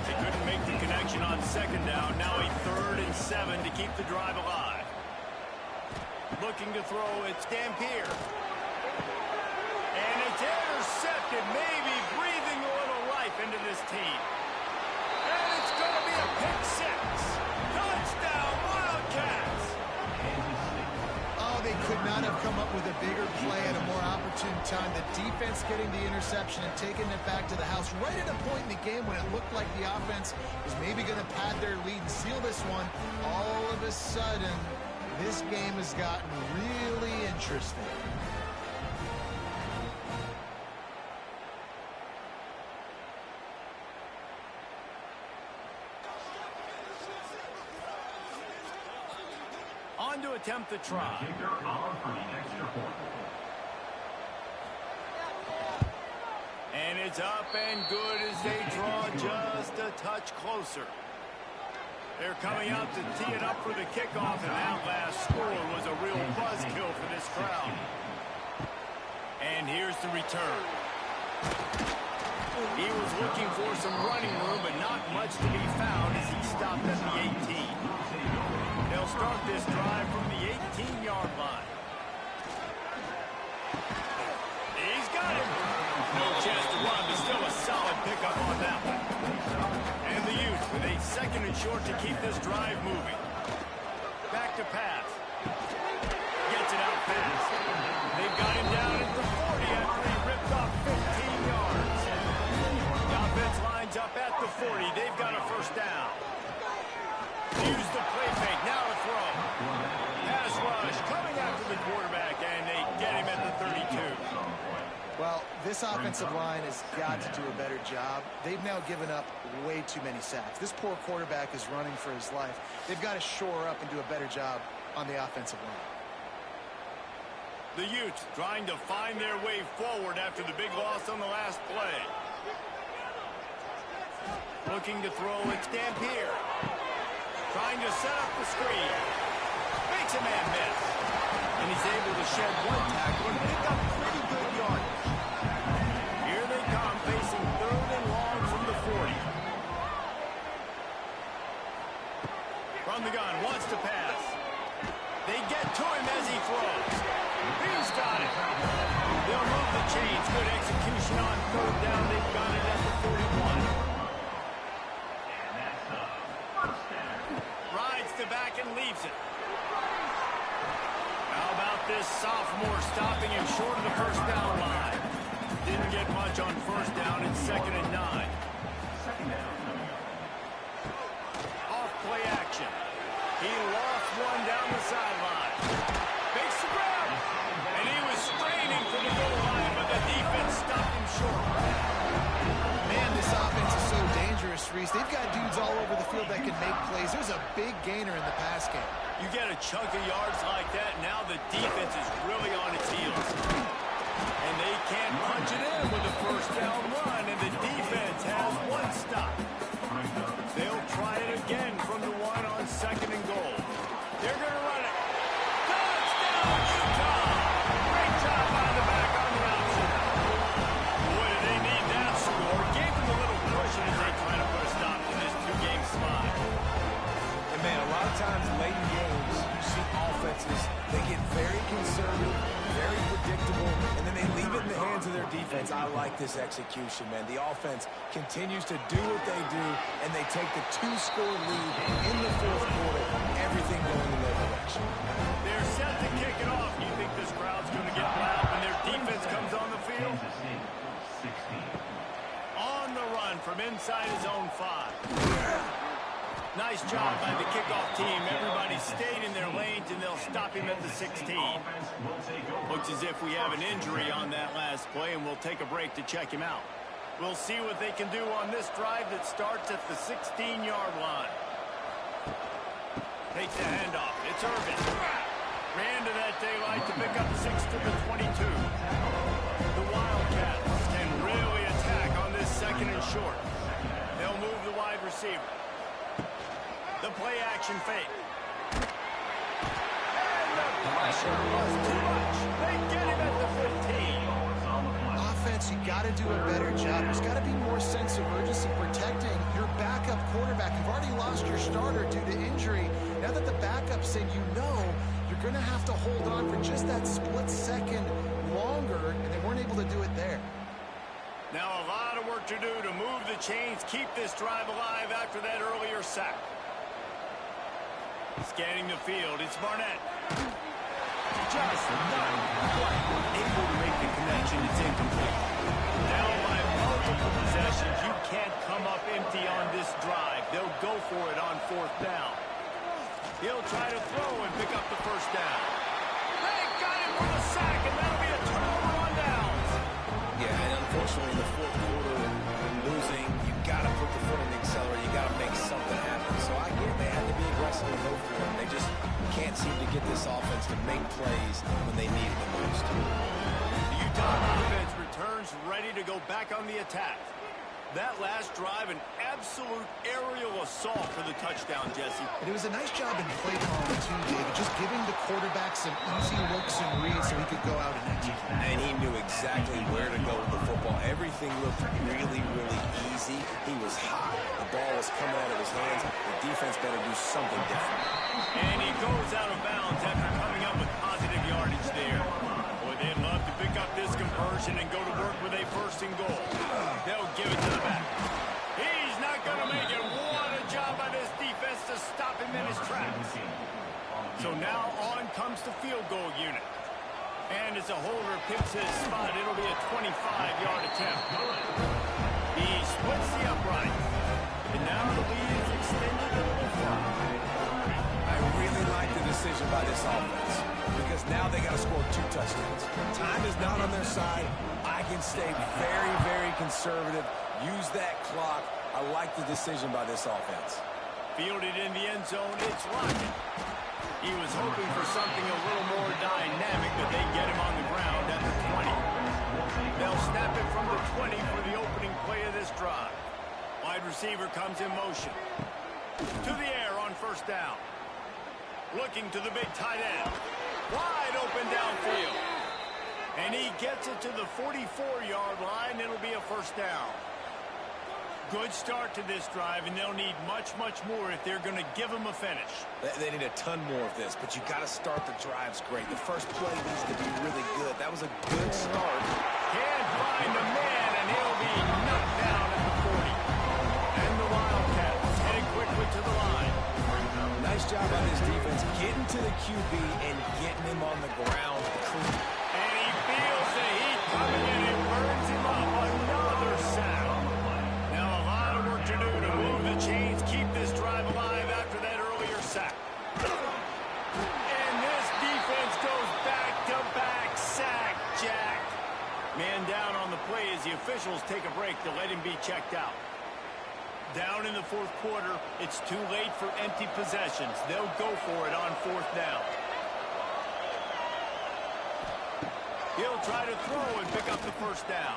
They couldn't make the connection on 2nd down. Now a 3rd and 7 to keep the drive alive. Looking to throw. It's Dampier. And it's intercepted, maybe breathing a little life into this team. And it's going to be a pick six. Touchdown, Wildcats. Oh, they could not have come up with a bigger play at a more opportune time. The defense getting the interception and taking it back to the house right at a point in the game when it looked like the offense was maybe going to pad their lead and seal this one. All of a sudden, this game has gotten really interesting. On to attempt the try. Kicker on for the extra point. And it's up and good as they draw just a touch closer. They're coming out to tee it up for the kickoff, and that last score was a real buzzkill for this crowd. And here's the return. He was looking for some running room, but not much to be found as he stopped at the 18. They'll start this drive from the 18-yard line. He's got him. No chance to run, but still a solid pickup on that one. And the Utes with a second and short to keep this drive moving. Back to pass. Gets it out fast. They've got him down at the 40 after he ripped off 15 yards. The offense lines up at the 40. They've got a first down. Use the play fake. Now to throw. Pass rush coming after the quarterback, and they get him at the 32. Well, this offensive line has got to do a better job. They've now given up way too many sacks. This poor quarterback is running for his life. They've got to shore up and do a better job on the offensive line. The Utes trying to find their way forward after the big loss on the last play. Looking to throw, it's Dampier. Trying to set up the screen. Makes a man miss. And he's able to shed one tackle and pick up pretty good yardage. Here they come, facing third and long from the 40. From the gun, wants to pass. They get to him as he throws. He's got it. They'll move the chains. Good execution on third down. They've got it at the 41. Rides the back and leaves it. How about this sophomore stopping him short of the first down line? Didn't get much on first down. It's 2nd and 9. Off play action. He lost one down the sideline. Makes the grab. And he was straining for the goal line, but the defense stopped him short. Man, this offense is so dangerous, Reese. They've got dudes all over the field that can make plays. There's a big gainer in the pass game. You get a chunk of yards like that, now the defense is really on its heels. And they can't punch it in with a first down run, and the defense has one stop. They'll try it again from the one on 2nd and goal. They're going to run it. Touchdown, Utah! Great job by the back on the option. Boy, do they need that score. Gave them a little cushion as they try to put a stop to this two-game slide. And man, a lot of times late in games, you see offenses, they get very conservative, very predictable, and then they leave it in the hands of their defense. I like this execution, man. The offense continues to do what they do, and they take the 2-score lead in the 4th quarter, everything going in their direction. They're set to kick it off. You think this crowd's going to get loud when their defense comes on the field? On the run from inside his own 5. Nice job by the kickoff team. Everybody stayed in their lanes, and they'll stop him at the 16. Looks as if we have an injury on that last play, and we'll take a break to check him out. We'll see what they can do on this drive that starts at the 16-yard line. Takes the handoff. It's Irvin. Ran to that daylight to pick up 6 to the 22. The Wildcats can really attack on this 2nd and short. They'll move the wide receiver. The play action fake. And the pressure was too much. They get him at the 15. Offense, you got to do a better job. There's got to be more sense of urgency protecting your backup quarterback. You've already lost your starter due to injury. Now that the backup's in, you know you're going to have to hold on for just that split second longer, and they weren't able to do it there. Now a lot of work to do to move the chains, keep this drive alive after that earlier sack. Scanning the field, it's Barnett. Just not quite able to make the connection. It's incomplete. Down by multiple possessions. You can't come up empty on this drive. They'll go for it on 4th down. He'll try to throw and pick up the first down. They got him for the sack, and that'll be a turnover on downs. Yeah, and unfortunately in the 4th quarter, losing, you got to put the foot in the accelerator. You got to make something happen. So I get they had to be aggressive and go for it. They just can't seem to get this offense to make plays when they need it the most. The Utah offense returns ready to go back on the attack. That last drive, an absolute aerial assault for the touchdown, Jesse. And it was a nice job in play calling, too, David, just giving the quarterback some easy looks and reads so he could go out and execute. And he knew exactly where to go with the football. Everything looked really, really easy. He was hot. The ball was coming out of his hands. The defense better do something different. And he goes out of bounds after coming up with positive yardage there. Boy, they'd love to pick up this conversion and go to work with a 1st and goal. They'll give it to the back. He's not going to make it. What a job by this defense to stop him in his tracks. So now on comes the field goal unit. And as a holder picks his spot, it'll be a 25-yard attempt. He splits the upright. And now the lead is extended a little further. I really like the decision by this offense because now they got to score 2 touchdowns. Time is not on their side. I can stay very, very conservative. Use that clock. I like the decision by this offense. Fielded in the end zone, it's Lockett. He was hoping for something a little more dynamic, but they get him on the ground at the 20. They'll snap it from the 20 for the opening play of this drive. Wide receiver comes in motion. To the air on 1st down. Looking to the big tight end. Wide open downfield. And he gets it to the 44-yard line. It'll be a 1st down. Good start to this drive, and they'll need much, much more if they're going to give them a finish. They need a ton more of this, but you got to start the drives great. The first play needs to be really good. That was a good start. Can't find the man, and he'll be knocked down at the 40. And the Wildcats heading quickly to the line. Nice job by this defense getting to the QB and getting him on the ground clean. And he feels the heat coming in and burns him up. Another sack. Now a lot of work to do to move the chains, keep this drive alive after that earlier sack. And this defense goes back-to-back sack, Jack. Man down on the play as the officials take a break to let him be checked out. Down in the 4th quarter, it's too late for empty possessions. They'll go for it on 4th down. He'll try to throw and pick up the 1st down.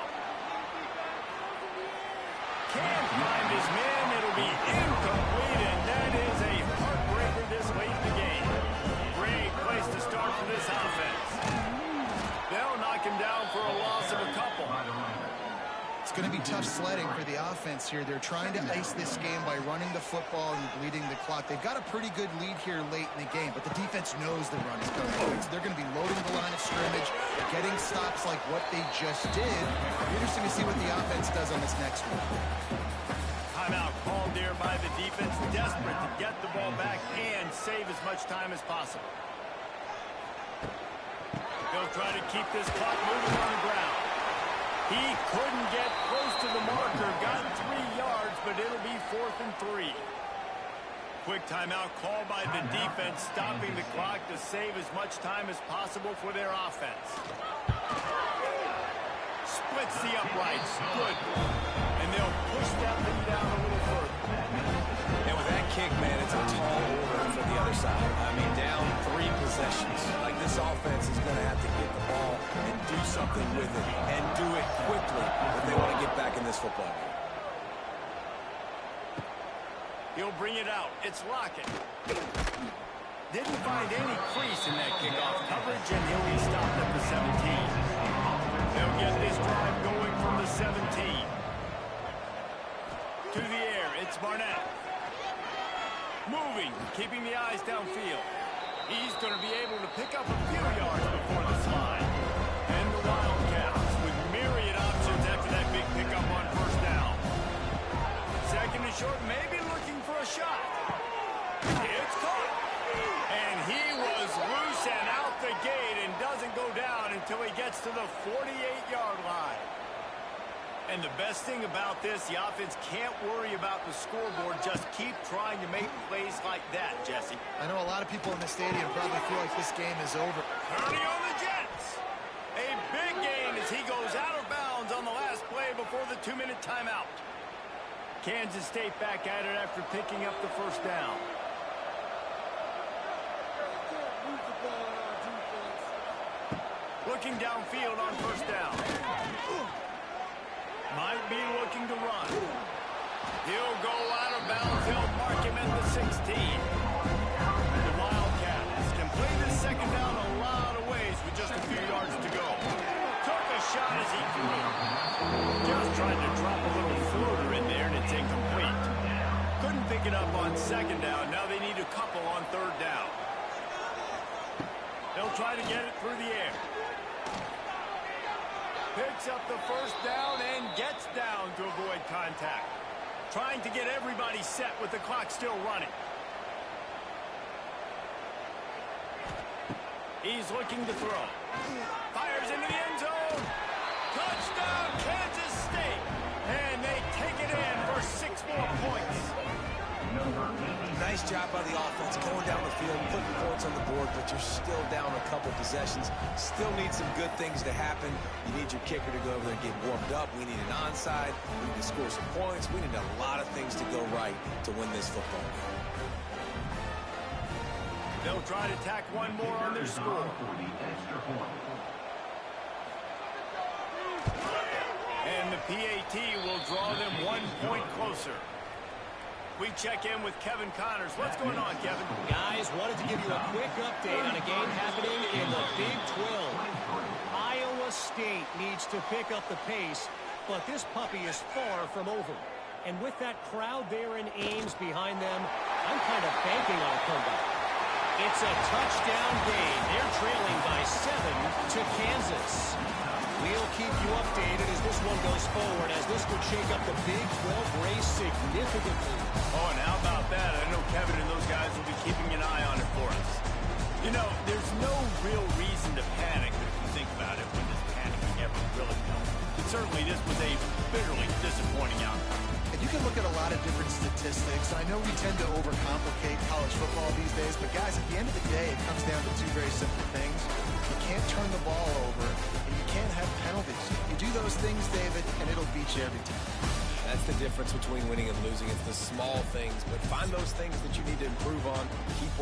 Can't find his man. It'll be incomplete, and that is a heartbreaker this late in the game. Great place to start for this offense. They'll knock him down for a loss of a couple. It's going to be tough sledding for the offense here. They're trying to ice this game by running the football and bleeding the clock. They've got a pretty good lead here late in the game, but the defense knows the run is coming. So they're going to be loading the line of scrimmage, getting stops like what they just did. Interesting to see what the offense does on this next one. Timeout called there by the defense, desperate to get the ball back and save as much time as possible. They'll try to keep this clock moving on the ground. He couldn't get close to the marker, got 3 yards, but it'll be 4th and 3. Quick timeout called by the defense, stopping the clock to save as much time as possible for their offense. Splits the uprights, good. And they'll push that lead down a little further. And with that kick, man, it's a tall order for the other side. I mean, down 3 possessions. Like, this offense is going to have to get the ball and do something with it, and do it quickly if they want to get back in this football game. He'll bring it out. It's Lockett. Didn't find any crease in that kickoff coverage, and he'll be stopped at the 17. They'll get this drive going from the 17. To the air, it's Barnett. Moving, keeping the eyes downfield. He's going to be able to pick up a few yards before the slide. And the short, maybe looking for a shot. It's caught. And he was loose and out the gate and doesn't go down until he gets to the 48-yard line. And the best thing about this, the offense can't worry about the scoreboard. Just keep trying to make plays like that, Jesse. I know a lot of people in the stadium probably feel like this game is over. Turning on the Jets. A big gain as he goes out of bounds on the last play before the 2-minute timeout. Kansas State back at it after picking up the first down. Looking downfield on first down. Might be looking to run. He'll go out of bounds. He'll mark him at the 16. The Wildcats can play this second down a lot of ways with just a few yards to go. Took a shot as he threw. Just tried to drop a little floater in there, and it's incomplete. Couldn't pick it up on second down. Now they need a couple on third down. They'll try to get it through the air. Picks up the first down and gets down to avoid contact. Trying to get everybody set with the clock still running. He's looking to throw. Fires into the end zone. Touchdown, Kansas State. And they take it in for 6 more points. Nice job by the offense going down the field, putting points on the board, but you're still down a couple possessions. Still need some good things to happen. You need your kicker to go over there and get warmed up. We need an onside. We need to score some points. We need a lot of things to go right to win this football game. They'll try to tack one more on their score. And the PAT will draw them 1 point closer. We check in with Kevin Connors. What's going on, Kevin? Guys, wanted to give you a quick update on a game happening in the Big 12. Iowa State needs to pick up the pace, but this puppy is far from over. And with that crowd there in Ames behind them, I'm kind of banking on a comeback. It's a touchdown game. They're trailing by 7 to Kansas. We'll keep you updated as this one goes forward, as this could shake up the Big 12 race significantly. Oh, and how about that? I know Kevin and those guys will be keeping an eye on it for us. You know, there's no real reason to panic, but if you think about it, when does panicking ever really help? But certainly this was a bitterly disappointing outcome. And you can look at a lot of different statistics. I know we tend to overcomplicate college football these days, but guys, at the end of the day, it comes down to 2 very simple things. You can't turn the ball over, and you can't have penalties. You do those things, David, and it'll beat you every time. That's the difference between winning and losing. It's the small things, but find those things that you need to improve on. Keep